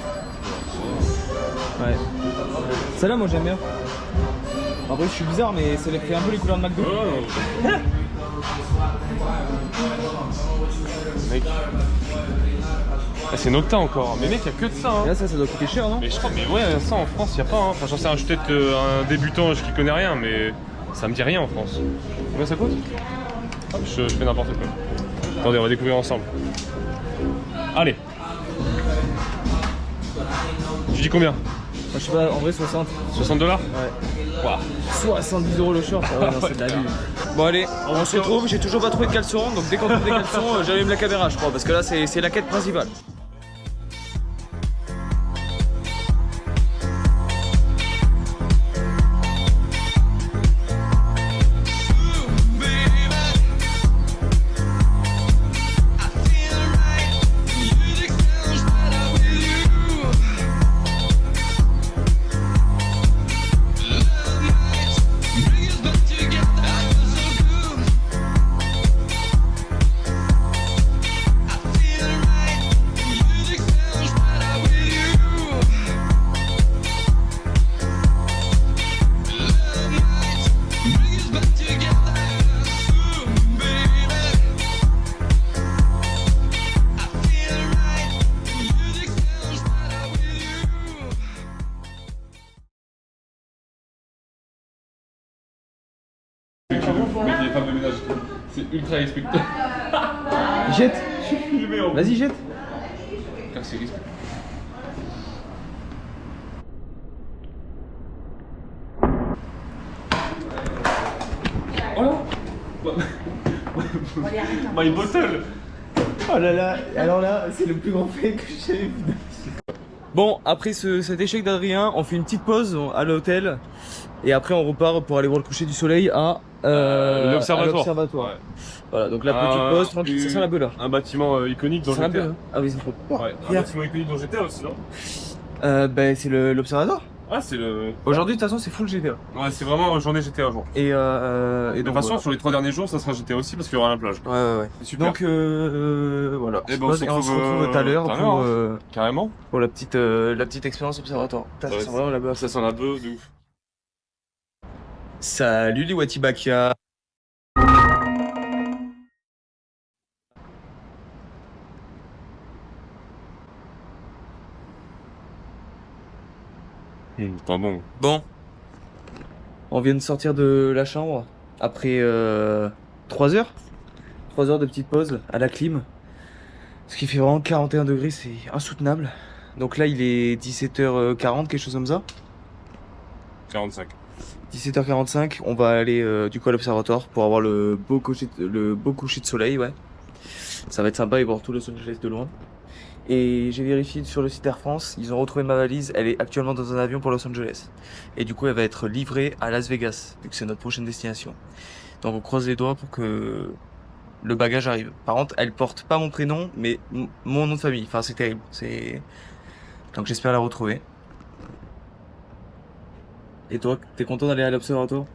[SPEAKER 1] Celle-là, moi, j'aime bien. En vrai, je suis bizarre, mais ça fait un peu les couleurs de McDo.
[SPEAKER 2] Mec. Ah, c'est Nocta encore. Mais mec, y'a que de ça. Hein.
[SPEAKER 1] Et là, ça doit coûter cher, non?
[SPEAKER 2] Mais je crois, mais ouais, ça en France, y'a pas. Hein. Enfin, j'en sais rien, je suis peut-être un débutant qui connais rien, mais ça me dit rien en France. Combien ça coûte? Hop, je fais n'importe quoi. Attendez, on va découvrir ensemble. Allez. Tu dis combien?
[SPEAKER 1] Je sais pas, en vrai 60.
[SPEAKER 2] 60 $?
[SPEAKER 1] Ouais.
[SPEAKER 2] Waouh.
[SPEAKER 1] 70 € le short, ah ouais, non, c'est de la vie. Bon allez, on se retrouve, j'ai toujours pas trouvé de caleçon, donc dès qu'on trouve des caleçons, j'allume la caméra je crois, parce que là c'est la quête principale.
[SPEAKER 2] Les femmes de ménage, c'est ultra respecté.
[SPEAKER 1] Jette. Vas-y, jette.
[SPEAKER 2] Car c'est risqué. Oh My bottle.
[SPEAKER 1] Oh là là, alors là, c'est le plus grand fait que j'ai vu. Bon, après cet échec d'Adrien, on fait une petite pause à l'hôtel. Et après on repart pour aller voir le coucher du soleil à
[SPEAKER 2] l'observatoire. Ouais.
[SPEAKER 1] Voilà, donc la petite pause, tranquille, ça sent la beule.
[SPEAKER 2] Un bâtiment iconique dont j'étais.
[SPEAKER 1] Ah oui, c'est trop.
[SPEAKER 2] Ouais, un bâtiment iconique dont j'étais aussi, non?
[SPEAKER 1] Ben c'est l'observatoire.
[SPEAKER 2] Ah, c'est le.
[SPEAKER 1] Aujourd'hui, de toute façon, c'est full GTA.
[SPEAKER 2] Ouais, c'est vraiment journée GTA jour.
[SPEAKER 1] Et
[SPEAKER 2] de
[SPEAKER 1] donc,
[SPEAKER 2] toute façon,
[SPEAKER 1] voilà.
[SPEAKER 2] sur les 3 derniers jours, ça sera GTA aussi parce qu'il y aura la plage.
[SPEAKER 1] Ouais.
[SPEAKER 2] C'est super.
[SPEAKER 1] Donc voilà.
[SPEAKER 2] Et ben,
[SPEAKER 1] on se retrouve tout à l'heure pour,
[SPEAKER 2] carrément.
[SPEAKER 1] pour la petite expérience observatoire. Ça sent vraiment la beurre.
[SPEAKER 2] Ça sent la bœuf de ouf.
[SPEAKER 1] Salut les Watibakia.
[SPEAKER 2] Pas bon.
[SPEAKER 1] Bon, on vient de sortir de la chambre après 3 heures. 3 heures de petite pause à la clim. Ce qui fait vraiment 41 degrés, c'est insoutenable. Donc là, il est 17h40, quelque chose comme ça.
[SPEAKER 2] 45.
[SPEAKER 1] 17h45, on va aller du coup à l'observatoire pour avoir le beau coucher de soleil, ouais. Ça va être sympa et voir tout Los Angeles de loin. Et j'ai vérifié sur le site Air France, ils ont retrouvé ma valise, elle est actuellement dans un avion pour Los Angeles. Et du coup, elle va être livrée à Las Vegas, vu que c'est notre prochaine destination. Donc on croise les doigts pour que le bagage arrive. Par contre, elle porte pas mon prénom, mais mon nom de famille. Enfin, c'est terrible. Donc j'espère la retrouver. Et toi, t'es content d'aller à l'observatoire?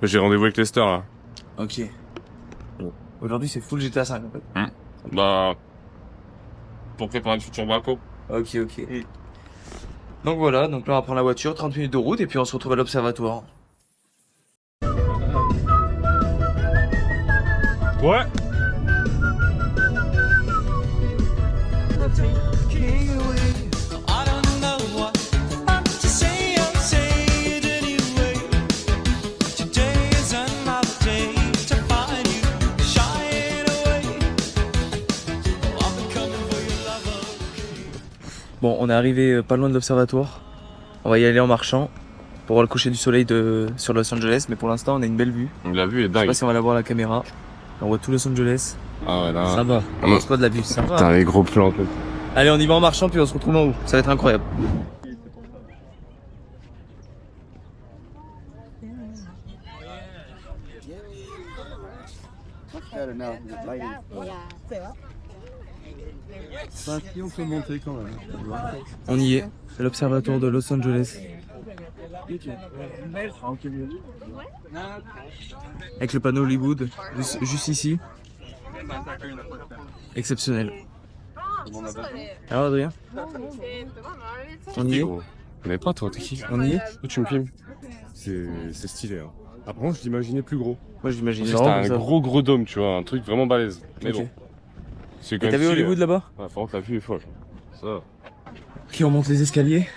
[SPEAKER 2] J'ai rendez-vous avec Lester là.
[SPEAKER 1] Ok. Bon. Aujourd'hui, c'est full GTA 5 en fait.
[SPEAKER 2] Bah. pour préparer le futur braco.
[SPEAKER 1] Ok, ok. Donc voilà, donc là on va prendre la voiture, 30 minutes de route et puis on se retrouve à l'observatoire.
[SPEAKER 2] Ouais.
[SPEAKER 1] Bon, on est arrivé pas loin de l'observatoire. On va y aller en marchant pour voir le coucher du soleil sur Los Angeles, mais pour l'instant on a une belle vue.
[SPEAKER 2] La vue est
[SPEAKER 1] Je sais
[SPEAKER 2] dingue.
[SPEAKER 1] pas si on va la voir à la caméra. On voit tout Los Angeles.
[SPEAKER 2] Ah ouais, là.
[SPEAKER 1] Ça va. On pense pas de la vue, ça va.
[SPEAKER 2] Putain, les gros plans en fait.
[SPEAKER 1] Allez, on y va en marchant puis on se retrouve en haut. Ça va être incroyable.
[SPEAKER 5] Si on peut monter quand même.
[SPEAKER 1] On y est, l'observatoire de Los Angeles. Avec le panneau Hollywood, juste ici. Exceptionnel. Alors Adrien, on y est.
[SPEAKER 2] On connais pas toi, t'es qui?
[SPEAKER 1] On y est.
[SPEAKER 2] Où tu me filmes? C'est stylé. Hein. Après, je l'imaginais plus gros.
[SPEAKER 1] Moi j'imagine
[SPEAKER 2] C'était
[SPEAKER 1] vraiment
[SPEAKER 2] un
[SPEAKER 1] comme ça.
[SPEAKER 2] gros dôme, tu vois, un truc vraiment balèze. Mais
[SPEAKER 1] Ok.
[SPEAKER 2] bon. C'est
[SPEAKER 1] Et t'as vu Hollywood là-bas?
[SPEAKER 2] Ouais, par contre, la vue est folle. Ça.
[SPEAKER 1] Qui on monte les escaliers.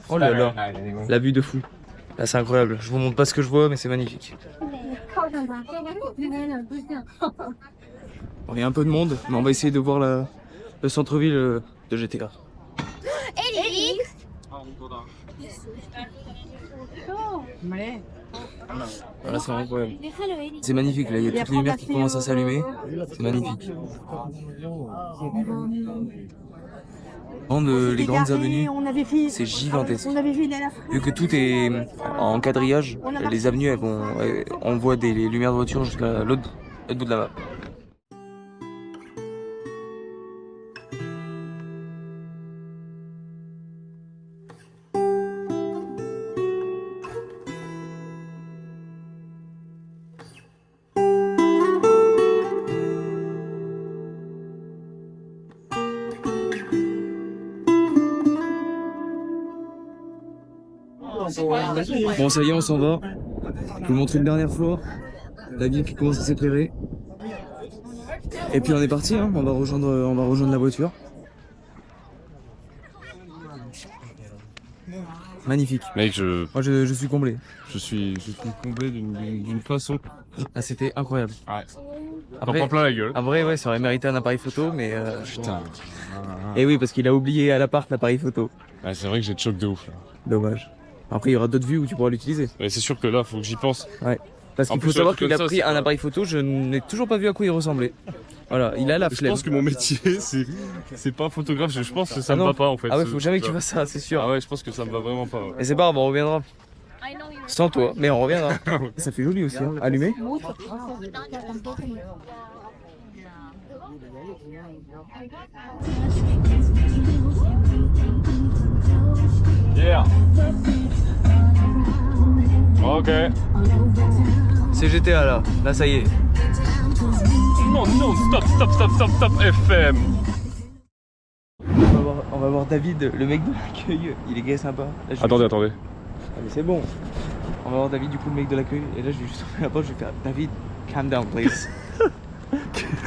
[SPEAKER 1] Oh là là, la vue de fou. Là c'est incroyable. Je vous montre pas ce que je vois, mais c'est magnifique. Bon, il y a un peu de monde, mais on va essayer de voir le centre-ville de GTA. Voilà, c'est incroyable. C'est magnifique, là, il y a toutes les lumières qui commencent à s'allumer. C'est magnifique. Les grandes avenues, c'est gigantesque. Vu que tout est en quadrillage, les avenues, on voit des lumières de voiture jusqu'à l'autre bout de la map. Bon, ça y est, on s'en va. Je vais vous montrer une dernière fois la ville qui commence à s'éclairer. Et puis on est parti, hein. On va rejoindre la voiture. Magnifique.
[SPEAKER 2] Mec,
[SPEAKER 1] Moi, je suis comblé.
[SPEAKER 2] je suis comblé d'une façon.
[SPEAKER 1] Ah, c'était incroyable.
[SPEAKER 2] Ouais. T'en
[SPEAKER 1] Après,
[SPEAKER 2] prends plein la gueule.
[SPEAKER 1] en vrai, ouais, ça aurait mérité un appareil photo, mais.
[SPEAKER 2] Putain.
[SPEAKER 1] Et oui, parce qu'il a oublié à l'appart l'appareil photo.
[SPEAKER 2] Ouais, c'est vrai que j'ai de choc de ouf là.
[SPEAKER 1] Dommage. Après, il y aura d'autres vues où tu pourras l'utiliser.
[SPEAKER 2] Mais c'est sûr que là, faut que j'y pense.
[SPEAKER 1] Ouais. Parce
[SPEAKER 2] En
[SPEAKER 1] qu'il
[SPEAKER 2] plus,
[SPEAKER 1] faut savoir
[SPEAKER 2] un truc
[SPEAKER 1] qu'il a
[SPEAKER 2] comme ça,
[SPEAKER 1] pris
[SPEAKER 2] c'est
[SPEAKER 1] un
[SPEAKER 2] pas-
[SPEAKER 1] appareil photo, je n'ai toujours pas vu à quoi il ressemblait. Voilà, il a la
[SPEAKER 2] Je
[SPEAKER 1] flemme.
[SPEAKER 2] pense que mon métier, c'est pas photographe. Je pense que ça
[SPEAKER 1] Ah
[SPEAKER 2] me
[SPEAKER 1] non.
[SPEAKER 2] va pas en fait.
[SPEAKER 1] Ah ouais, faut jamais que tu fasses ça, c'est sûr.
[SPEAKER 2] Ah ouais, je pense que ça me va vraiment pas. Ouais.
[SPEAKER 1] Et c'est pas grave, on reviendra. Sans toi, mais on reviendra. Ça fait joli aussi, hein. Allumé.
[SPEAKER 2] Yeah. Ok.
[SPEAKER 1] C'est GTA là ça y est.
[SPEAKER 2] Non, stop, FM.
[SPEAKER 1] On va voir David, le mec de l'accueil. Il est gay sympa. Là,
[SPEAKER 2] Attendez.
[SPEAKER 1] Ah, mais c'est bon. On va voir David, du coup, le mec de l'accueil. Et là, je vais juste ouvrir la porte, je vais faire David, calm down, please.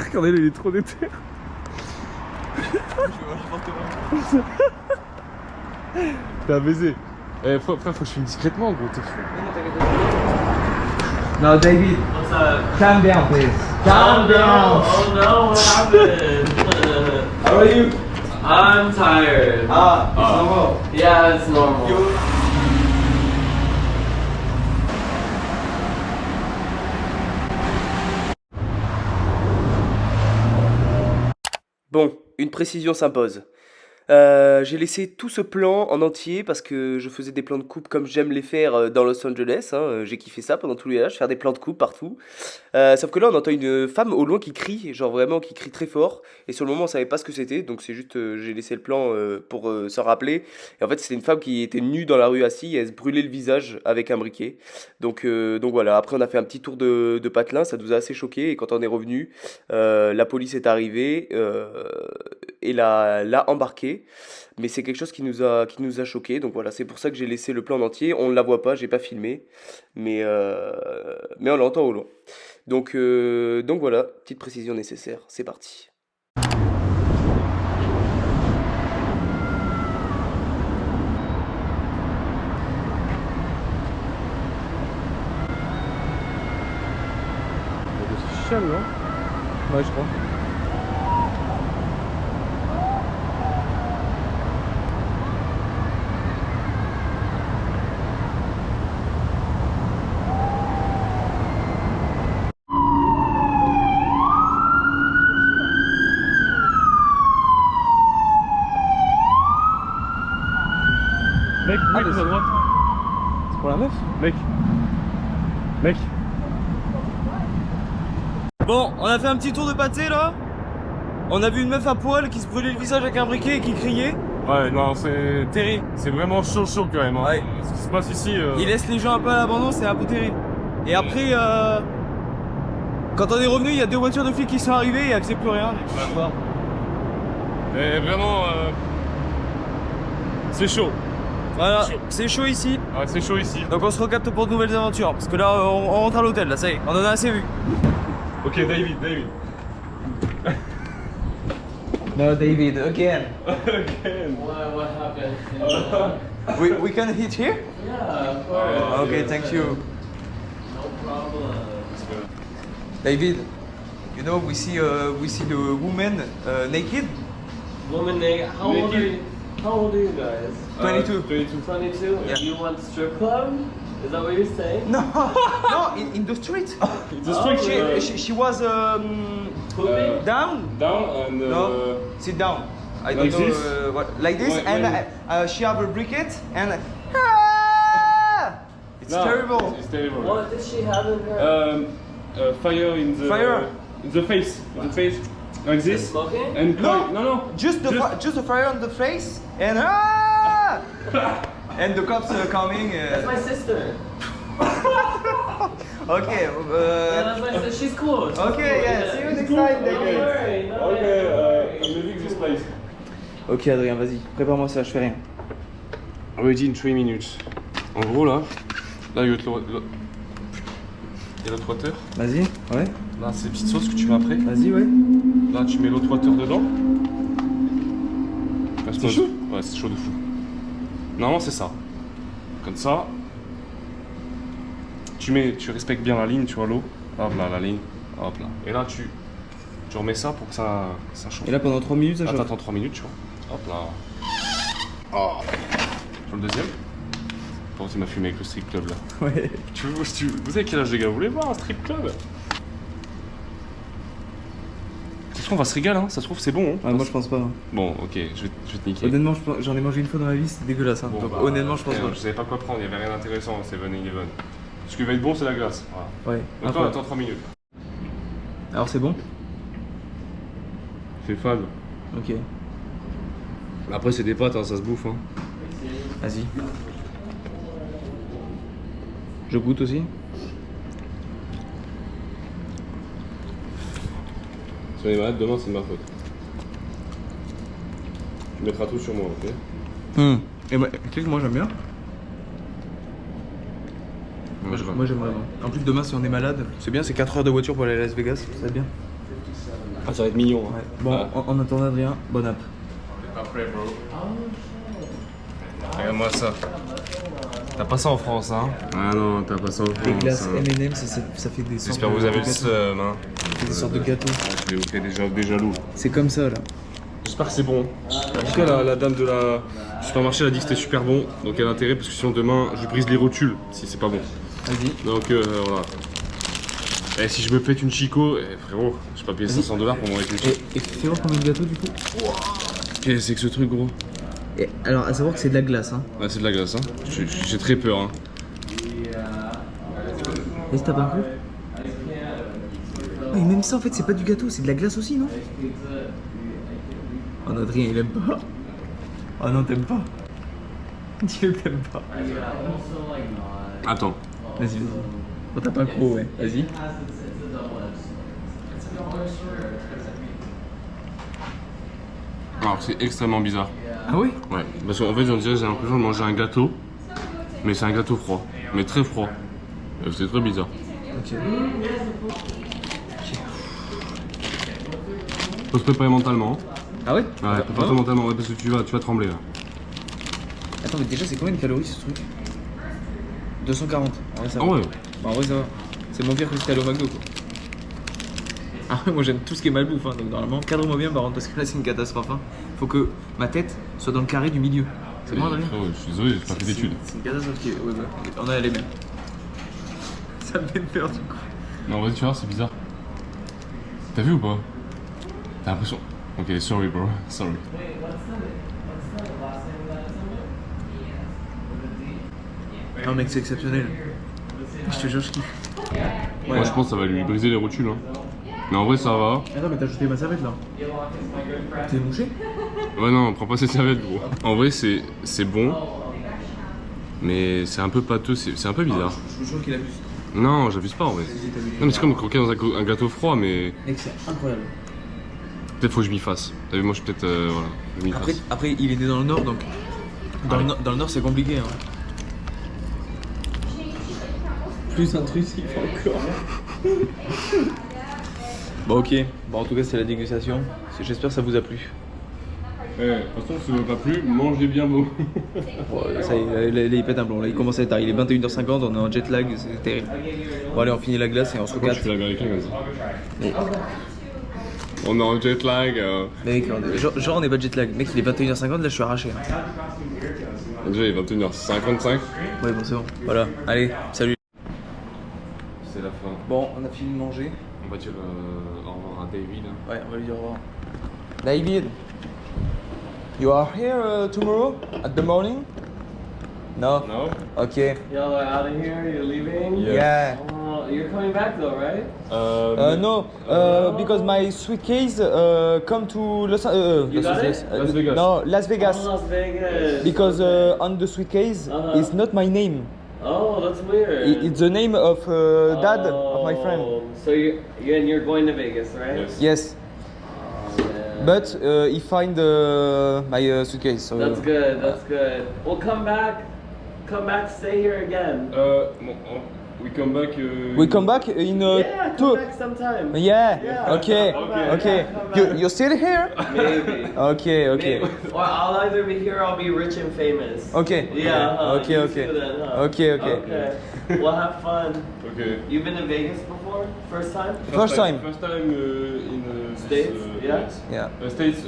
[SPEAKER 2] Regardez, il est trop déter. T'as un baiser. Eh, frère, faut que je filme discrètement, gros. T'es fou.
[SPEAKER 1] No, David, calm down, please. Calm down.
[SPEAKER 10] Oh no, what happened?
[SPEAKER 1] How are you?
[SPEAKER 10] I'm tired.
[SPEAKER 1] Ah, it's normal.
[SPEAKER 10] Yeah, it's normal.
[SPEAKER 1] Bon, une précision s'impose. J'ai laissé tout ce plan en entier parce que je faisais des plans de coupe comme j'aime les faire dans Los Angeles. Hein. J'ai kiffé ça pendant tous les âges, faire des plans de coupe partout. Sauf que là, on entend une femme au loin qui crie, genre vraiment qui crie très fort. Et sur le moment, on savait pas ce que c'était, donc c'est juste j'ai laissé le plan pour s'en rappeler. Et en fait, c'était une femme qui était nue dans la rue assise et elle se brûlait le visage avec un briquet. Donc voilà. Après, on a fait un petit tour de patelin, ça nous a assez choqué. Et quand on est revenu, la police est arrivée.
[SPEAKER 11] l'a embarqué. Mais c'est quelque chose qui nous a choqué. Donc voilà, c'est pour ça que j'ai laissé le plan en entier. On ne la voit pas, j'ai pas filmé. Mais on l'entend au loin. Donc voilà, petite précision nécessaire. C'est parti.
[SPEAKER 2] Non
[SPEAKER 1] Ouais, je crois.
[SPEAKER 2] Mec, mec, à droite.
[SPEAKER 1] C'est pour la meuf?
[SPEAKER 2] Mec. Mec.
[SPEAKER 1] Bon, on a fait un petit tour de pâté là. On a vu une meuf à poil qui se brûlait le visage avec un briquet et qui criait.
[SPEAKER 2] Ouais, non, c'est terrible. C'est vraiment chaud quand même. Hein.
[SPEAKER 1] Ouais.
[SPEAKER 2] Ce qui se passe ici.
[SPEAKER 1] Il laisse les gens un peu à l'abandon, c'est un peu terrible. Et après, quand on est revenu, il y a 2 voitures de flics qui sont arrivées et elles faisaient plus rien.
[SPEAKER 2] Et vraiment, c'est chaud.
[SPEAKER 1] Voilà, c'est chaud ici.
[SPEAKER 2] Ouais, c'est chaud ici.
[SPEAKER 1] Donc on se recapte pour de nouvelles aventures. Parce que là, on rentre à l'hôtel, là, ça y est, on en a assez vu.
[SPEAKER 2] Ok, David.
[SPEAKER 1] No, David, again.
[SPEAKER 2] Again.
[SPEAKER 10] What happened?
[SPEAKER 1] We can hit here?
[SPEAKER 10] Yeah, of course.
[SPEAKER 1] Okay, thank you.
[SPEAKER 10] No problem.
[SPEAKER 1] David, you know, we see the woman naked.
[SPEAKER 10] Woman naked. How old are you? How old are you guys?
[SPEAKER 1] 22.
[SPEAKER 10] 22?
[SPEAKER 1] Yeah.
[SPEAKER 10] You want strip club? Is that what you're saying?
[SPEAKER 1] No, no, in the street.
[SPEAKER 2] The street.
[SPEAKER 1] She was
[SPEAKER 10] Pooping?
[SPEAKER 1] down.
[SPEAKER 2] Down and.
[SPEAKER 1] No, sit down. I
[SPEAKER 2] Like
[SPEAKER 1] don't know
[SPEAKER 2] this?
[SPEAKER 1] what, like this,
[SPEAKER 2] Wait,
[SPEAKER 1] and she have a briquet and it's
[SPEAKER 2] No,
[SPEAKER 1] terrible.
[SPEAKER 2] It's terrible.
[SPEAKER 10] What did she have in her?
[SPEAKER 2] Fire in the.
[SPEAKER 1] Fire?
[SPEAKER 2] In the face. In the face. Like this.
[SPEAKER 10] Smoking?
[SPEAKER 2] And
[SPEAKER 1] No.
[SPEAKER 2] no.
[SPEAKER 1] Just the fire on the face and and the cops coming.
[SPEAKER 10] That's my sister.
[SPEAKER 1] Okay.
[SPEAKER 10] Yeah, that's my sister. She's cool. She's
[SPEAKER 1] Okay,
[SPEAKER 10] cool.
[SPEAKER 1] yeah. See you next time,
[SPEAKER 10] Don't
[SPEAKER 1] David.
[SPEAKER 10] worry. No
[SPEAKER 2] Okay,
[SPEAKER 10] worry.
[SPEAKER 2] I'm leaving this place.
[SPEAKER 1] Ok, Adrien, vas-y, prépare-moi ça, je fais rien.
[SPEAKER 2] Ready in 3 minutes. En gros, là il y a l'autre water.
[SPEAKER 1] Vas-y, ouais.
[SPEAKER 2] Là, c'est les petites sauces que tu mets après.
[SPEAKER 1] Vas-y, ouais.
[SPEAKER 2] Là, tu mets l'autre water dedans.
[SPEAKER 1] C'est chaud?
[SPEAKER 2] Ouais, c'est chaud de fou. Normalement, c'est ça. Comme ça. Tu respectes bien la ligne, tu vois l'eau. Hop là, la ligne. Hop là. Et là, tu remets ça pour que ça chauffe.
[SPEAKER 1] Et là, pendant 3 minutes, ça chauffe.
[SPEAKER 2] Attends 3 minutes, tu vois. Hop là. Oh. Sur le deuxième. Par contre, il m'a fumé avec le strip club là.
[SPEAKER 1] Ouais.
[SPEAKER 2] Vous savez quel âge les gars? Vous voulez voir un strip club? Ça se trouve, on va se régaler, hein. Ça se trouve, c'est bon. Hein.
[SPEAKER 1] Ouais, moi je pense pas. Hein.
[SPEAKER 2] Bon, ok, je vais te niquer.
[SPEAKER 1] Honnêtement, j'en ai mangé une fois dans ma vie, c'était dégueulasse. Hein.
[SPEAKER 2] Bon,
[SPEAKER 1] Donc,
[SPEAKER 2] bah,
[SPEAKER 1] honnêtement, je pense pas.
[SPEAKER 2] Je savais pas quoi prendre, il y avait rien d'intéressant à 7-Eleven. Ce qui va être bon, c'est la glace. Voilà.
[SPEAKER 1] Ouais.
[SPEAKER 2] Donc toi, attends 3 minutes.
[SPEAKER 1] Alors c'est bon?
[SPEAKER 2] C'est fade.
[SPEAKER 1] Ok.
[SPEAKER 2] Après, c'est des pâtes, hein, ça se bouffe. Hein.
[SPEAKER 1] Vas-y. Je goûte aussi.
[SPEAKER 2] Si on est malade, demain, c'est de ma faute. Tu mettras tout sur moi, ok?
[SPEAKER 1] Et moi, tu sais que moi j'aime bien.
[SPEAKER 2] Moi, je
[SPEAKER 1] Moi j'aime vraiment. En plus demain si on est malade, c'est bien, c'est 4 heures de voiture pour aller à Las Vegas, ça va être bien.
[SPEAKER 2] Ah, ça va être mignon. Hein.
[SPEAKER 1] Ouais. Bon, en attendant Adrien, bon app.
[SPEAKER 2] T'es pas prêt, bro. Regarde-moi ça. T'as pas ça en France, hein? Ah non, t'as pas ça en France.
[SPEAKER 1] Les glaces
[SPEAKER 2] hein.
[SPEAKER 1] M&M, ça fait des sortes.
[SPEAKER 2] J'espère que vous avez le seum, hein.
[SPEAKER 1] Des sortes de gâteaux.
[SPEAKER 2] Je vais vous faire des jaloux.
[SPEAKER 1] C'est comme ça là.
[SPEAKER 2] J'espère que c'est bon. En tout cas, la dame de la supermarché a dit que c'était super bon, donc elle a intérêt parce que sinon demain je brise les rotules si c'est pas bon.
[SPEAKER 1] Vas-y.
[SPEAKER 2] Donc voilà. Et si je me pète une chico, frérot, je vais pas payer 500$ pour m'en avec les chico.
[SPEAKER 1] Et fais voir combien de gâteaux du coup.
[SPEAKER 2] Qu'est-ce que c'est que ce truc, gros?
[SPEAKER 1] Et alors à savoir que c'est de la glace hein.
[SPEAKER 2] Ouais, c'est de la glace, hein. J'ai très peur, hein.
[SPEAKER 1] Et si t'as pas un coup? Mais même ça en fait c'est pas du gâteau, c'est de la glace aussi non? Oh non, Adrien il aime pas. Oh non t'aimes pas. Dis-le que t'aimes pas.
[SPEAKER 2] Attends.
[SPEAKER 1] Vas-y. Oh t'as pas un croc ouais. Vas-y.
[SPEAKER 2] Alors c'est extrêmement bizarre.
[SPEAKER 1] Ah oui?
[SPEAKER 2] Ouais, parce qu'en fait, j'ai l'impression de manger un gâteau, mais c'est un gâteau froid, mais très froid. C'est très bizarre.
[SPEAKER 1] Ok.
[SPEAKER 2] Faut se préparer mentalement.
[SPEAKER 1] Ah ouais?
[SPEAKER 2] Ouais, prépare-toi mentalement, ouais, parce que tu vas trembler là.
[SPEAKER 1] Attends, mais déjà, c'est combien de calories ce truc? 240. En vrai, ça va.
[SPEAKER 2] Ah ouais.
[SPEAKER 1] Bah, en vrai, ça va. C'est moins pire que si t'es allé au McDo, quoi. Ah ouais, moi j'aime tout ce qui est malbouffe, hein, donc normalement, cadre-moi bien par contre, parce que là c'est une catastrophe. Hein. Faut que ma tête soit dans le carré du milieu. C'est bon, Adrien?
[SPEAKER 2] Je suis désolé, j'ai pas fait d'études.
[SPEAKER 1] C'est une catastrophe qui est. Ouais, bah, on a les mêmes. Ça me fait peur du coup.
[SPEAKER 2] Non, vas-y, tu vois, c'est bizarre. T'as vu ou pas? T'as l'impression. Ok, sorry, bro. Sorry.
[SPEAKER 1] Non, mec, c'est exceptionnel. Je te jure, je kiffe. Ouais.
[SPEAKER 2] Moi, je pense que ça va lui briser les rotules. Hein. Mais en vrai, ça va.
[SPEAKER 1] Attends, mais t'as jeté ma serviette là. T'es mouché?
[SPEAKER 2] Ouais, non, prends pas cette serviette, gros. En vrai, c'est bon. Mais c'est un peu pâteux, c'est un peu bizarre.
[SPEAKER 1] Je suis sûr qu'il abuse.
[SPEAKER 2] Non, j'abuse pas en vrai. Non, mais c'est comme croquer dans un gâteau froid, mais.
[SPEAKER 1] Mec, c'est incroyable.
[SPEAKER 2] Peut-être faut que je m'y fasse. T'as vu, moi, je suis peut-être. Voilà, je m'y fasse.
[SPEAKER 1] Après, il est né dans le nord donc. Dans le nord, c'est compliqué. Hein. Plus intrusif encore. Bon, ok. Bon, en tout cas, c'est la dégustation. J'espère que ça vous a plu.
[SPEAKER 2] De toute façon, si ça ne pas plu, mangez bien vos.
[SPEAKER 1] Bon, ça y est, là, il pète un plomb. Là, il commence à être tard. Il est 21h50, on est en jet lag, c'est terrible. Bon, allez, on finit la glace et on se
[SPEAKER 2] Pourquoi
[SPEAKER 1] regarde.
[SPEAKER 2] tu fais l'américain comme ça?
[SPEAKER 1] Mais,
[SPEAKER 2] On est en jet lag.
[SPEAKER 1] mec, genre, on est pas jet lag. Mec, il est 21h50, là, je suis arraché. Hein.
[SPEAKER 2] Déjà, il est 21h55.
[SPEAKER 1] Ouais, bon, c'est bon. Voilà, allez, salut.
[SPEAKER 2] C'est la fin.
[SPEAKER 1] Bon, on a fini de manger.
[SPEAKER 2] On va dire au revoir à David.
[SPEAKER 1] Ouais, on va lui dire au revoir. David, you are here tomorrow at the morning? No?
[SPEAKER 2] No?
[SPEAKER 1] Okay.
[SPEAKER 10] Y'all are out of here, you're leaving?
[SPEAKER 1] Yeah.
[SPEAKER 10] You're coming back though, right?
[SPEAKER 1] No, because my suitcase come to Los Angeles.
[SPEAKER 2] Las Vegas.
[SPEAKER 1] No, Las Vegas.
[SPEAKER 10] Oh, Las Vegas.
[SPEAKER 1] Because on the suitcase, it's not my name.
[SPEAKER 10] Oh, that's weird.
[SPEAKER 1] It's the name of dad of my friend.
[SPEAKER 10] So you're going to Vegas, right?
[SPEAKER 2] Yes.
[SPEAKER 1] Yes.
[SPEAKER 10] Yeah.
[SPEAKER 1] But he find my suitcase. So
[SPEAKER 10] That's good, that's good. Well, come back, stay here again.
[SPEAKER 2] We come back.
[SPEAKER 1] we come back in
[SPEAKER 10] Yeah,
[SPEAKER 1] two.
[SPEAKER 10] come back sometime.
[SPEAKER 1] Yeah.
[SPEAKER 10] Yeah.
[SPEAKER 1] Okay.
[SPEAKER 10] Okay.
[SPEAKER 1] Okay. You're still here?
[SPEAKER 10] Maybe.
[SPEAKER 1] Okay. Okay.
[SPEAKER 10] Maybe. Or I'll either be here or I'll be rich and famous.
[SPEAKER 1] Okay.
[SPEAKER 10] Yeah.
[SPEAKER 1] Okay.
[SPEAKER 10] You
[SPEAKER 1] Okay.
[SPEAKER 10] see then, huh?
[SPEAKER 1] Okay. Okay.
[SPEAKER 10] Okay. Well, have fun.
[SPEAKER 2] Okay.
[SPEAKER 10] You've been to Vegas before? First time?
[SPEAKER 1] First time.
[SPEAKER 2] First time in
[SPEAKER 10] States? Yeah?
[SPEAKER 2] Yes.
[SPEAKER 1] Yeah.
[SPEAKER 2] States.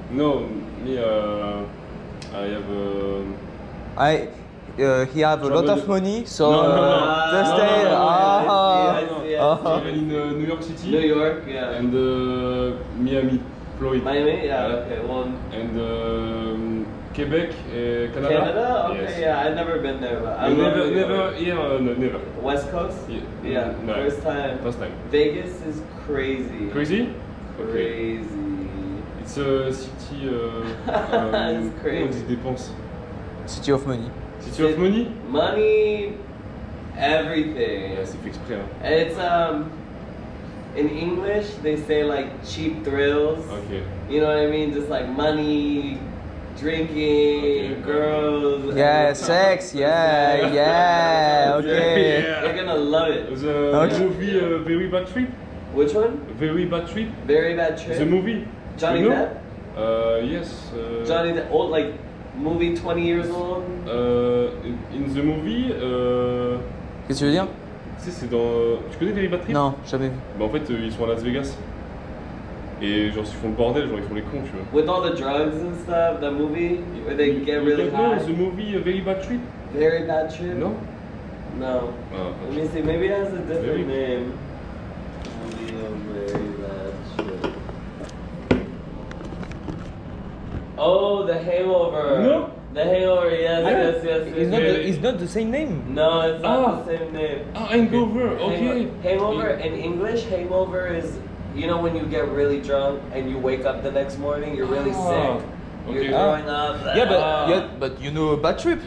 [SPEAKER 2] No, me. I have.
[SPEAKER 1] He have a lot of money, so
[SPEAKER 2] No.
[SPEAKER 1] just stay.
[SPEAKER 10] I see.
[SPEAKER 2] In New York City.
[SPEAKER 10] New York, yeah.
[SPEAKER 2] And Miami, Florida.
[SPEAKER 10] Miami? Yeah, okay. Well,
[SPEAKER 2] And Quebec, Canada.
[SPEAKER 10] Canada? Okay,
[SPEAKER 2] Yes.
[SPEAKER 10] yeah, I've never been there, but I love
[SPEAKER 2] Never,
[SPEAKER 10] New
[SPEAKER 2] never
[SPEAKER 10] York.
[SPEAKER 2] here. No, never.
[SPEAKER 10] West Coast? Yeah,
[SPEAKER 2] No.
[SPEAKER 10] first time.
[SPEAKER 2] First time.
[SPEAKER 10] Vegas is crazy.
[SPEAKER 2] Crazy?
[SPEAKER 10] Crazy.
[SPEAKER 2] It's a city.
[SPEAKER 10] It's crazy.
[SPEAKER 2] On dit dépense.
[SPEAKER 1] City of money.
[SPEAKER 2] City of money?
[SPEAKER 10] Money, everything.
[SPEAKER 2] Yeah, c'est fait exprès. Hein.
[SPEAKER 10] It's in English they say like cheap thrills.
[SPEAKER 2] Ok.
[SPEAKER 10] You know what I mean? Just like money, drinking,
[SPEAKER 2] Okay.
[SPEAKER 10] girls.
[SPEAKER 1] Yeah, sex. Yeah. Okay.
[SPEAKER 10] You're gonna love it.
[SPEAKER 2] The
[SPEAKER 1] Okay.
[SPEAKER 2] movie Very Bad Trip?
[SPEAKER 10] Which one?
[SPEAKER 2] Very Bad Trip?
[SPEAKER 10] Very Bad Trip.
[SPEAKER 2] The movie?
[SPEAKER 10] Johnny
[SPEAKER 2] You know?
[SPEAKER 10] Depp?
[SPEAKER 2] Yes.
[SPEAKER 10] Johnny Depp, old like movie 20 years old.
[SPEAKER 2] In the movie,
[SPEAKER 1] Qu'est-ce que tu veux dire?
[SPEAKER 2] tu sais, c'est dans. Tu connais Very Bad Trip?
[SPEAKER 1] Non, jamais vu.
[SPEAKER 2] Bah en fait, ils sont à Las Vegas. Et genre, ils font le bordel, genre, ils font les cons, tu vois.
[SPEAKER 10] With all the drugs and stuff, that movie where they get
[SPEAKER 2] You
[SPEAKER 10] really
[SPEAKER 2] don't know
[SPEAKER 10] high.
[SPEAKER 2] the movie Very Bad Trip?
[SPEAKER 10] Very Bad Trip?
[SPEAKER 2] No?
[SPEAKER 10] No.
[SPEAKER 2] Ah,
[SPEAKER 10] Let me see, maybe it has a different
[SPEAKER 2] Very-
[SPEAKER 10] name. Very Bad Trip. Oh, The Hangover.
[SPEAKER 2] No.
[SPEAKER 10] The Hangover, yes.
[SPEAKER 1] It's not the same name.
[SPEAKER 10] No, it's not the same name.
[SPEAKER 2] Ah, Hangover, okay.
[SPEAKER 10] Hangover in English, hangover is, you know, when you get really drunk and you wake up the next morning, you're really sick. You're
[SPEAKER 2] okay.
[SPEAKER 10] throwing up.
[SPEAKER 1] Yeah, but you know Bad Trip.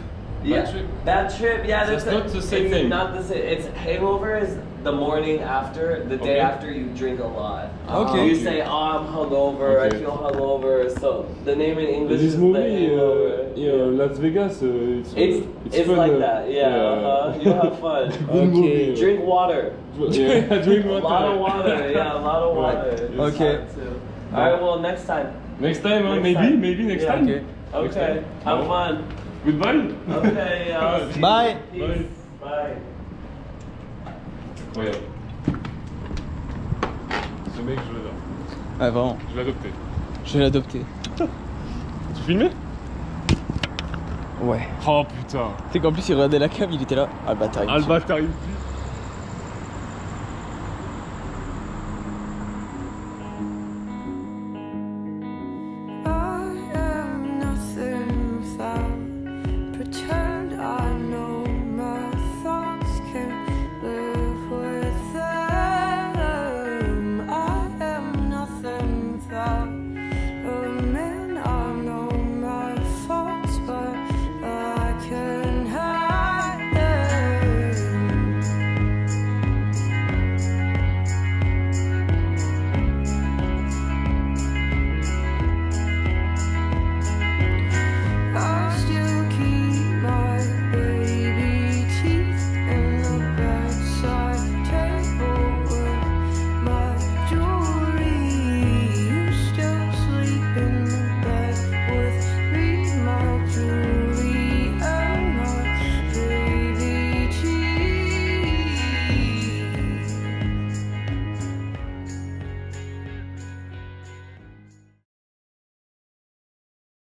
[SPEAKER 10] Yeah, bad trip. Yeah,
[SPEAKER 2] That's
[SPEAKER 10] that's
[SPEAKER 2] not the same
[SPEAKER 10] it's
[SPEAKER 2] name.
[SPEAKER 10] Not the same. It's hangover is the morning after, the day
[SPEAKER 2] Okay.
[SPEAKER 10] after you drink a lot.
[SPEAKER 1] Okay.
[SPEAKER 10] You say, oh, I'm hungover.
[SPEAKER 2] Okay.
[SPEAKER 10] I feel hungover. So the name in English
[SPEAKER 2] This
[SPEAKER 10] is
[SPEAKER 2] movie,
[SPEAKER 10] the hangover.
[SPEAKER 2] Las Vegas,
[SPEAKER 10] It's
[SPEAKER 2] fun,
[SPEAKER 10] like that. Yeah. You have fun.
[SPEAKER 2] Good movie.
[SPEAKER 10] Drink water.
[SPEAKER 2] Yeah, drink
[SPEAKER 10] A
[SPEAKER 2] water.
[SPEAKER 10] lot of water. Yeah, a lot of water. It's
[SPEAKER 1] Okay.
[SPEAKER 10] fun too. All right. Well, next time.
[SPEAKER 2] Next time, hein,
[SPEAKER 10] Next
[SPEAKER 2] maybe,
[SPEAKER 10] time.
[SPEAKER 2] maybe next
[SPEAKER 10] Yeah.
[SPEAKER 2] time.
[SPEAKER 1] Okay.
[SPEAKER 2] Next
[SPEAKER 10] Okay.
[SPEAKER 2] time.
[SPEAKER 10] Have
[SPEAKER 2] Bon.
[SPEAKER 10] fun.
[SPEAKER 2] Goodbye.
[SPEAKER 10] Okay. I'll see you.
[SPEAKER 1] Bye.
[SPEAKER 10] Peace. Bye.
[SPEAKER 2] Incroyable. Ce mec, je l'adore.
[SPEAKER 1] Ouais, vraiment.
[SPEAKER 2] Je l'ai adopté.
[SPEAKER 1] Je vais l'adopter.
[SPEAKER 2] Tu filmais?
[SPEAKER 1] Ouais.
[SPEAKER 2] Oh putain.
[SPEAKER 1] Tu sais qu'en plus, il regardait la cam, il était là. Ah, le bâtard. il me
[SPEAKER 2] Ah, le
[SPEAKER 1] tue.
[SPEAKER 2] bâtard, il me tue.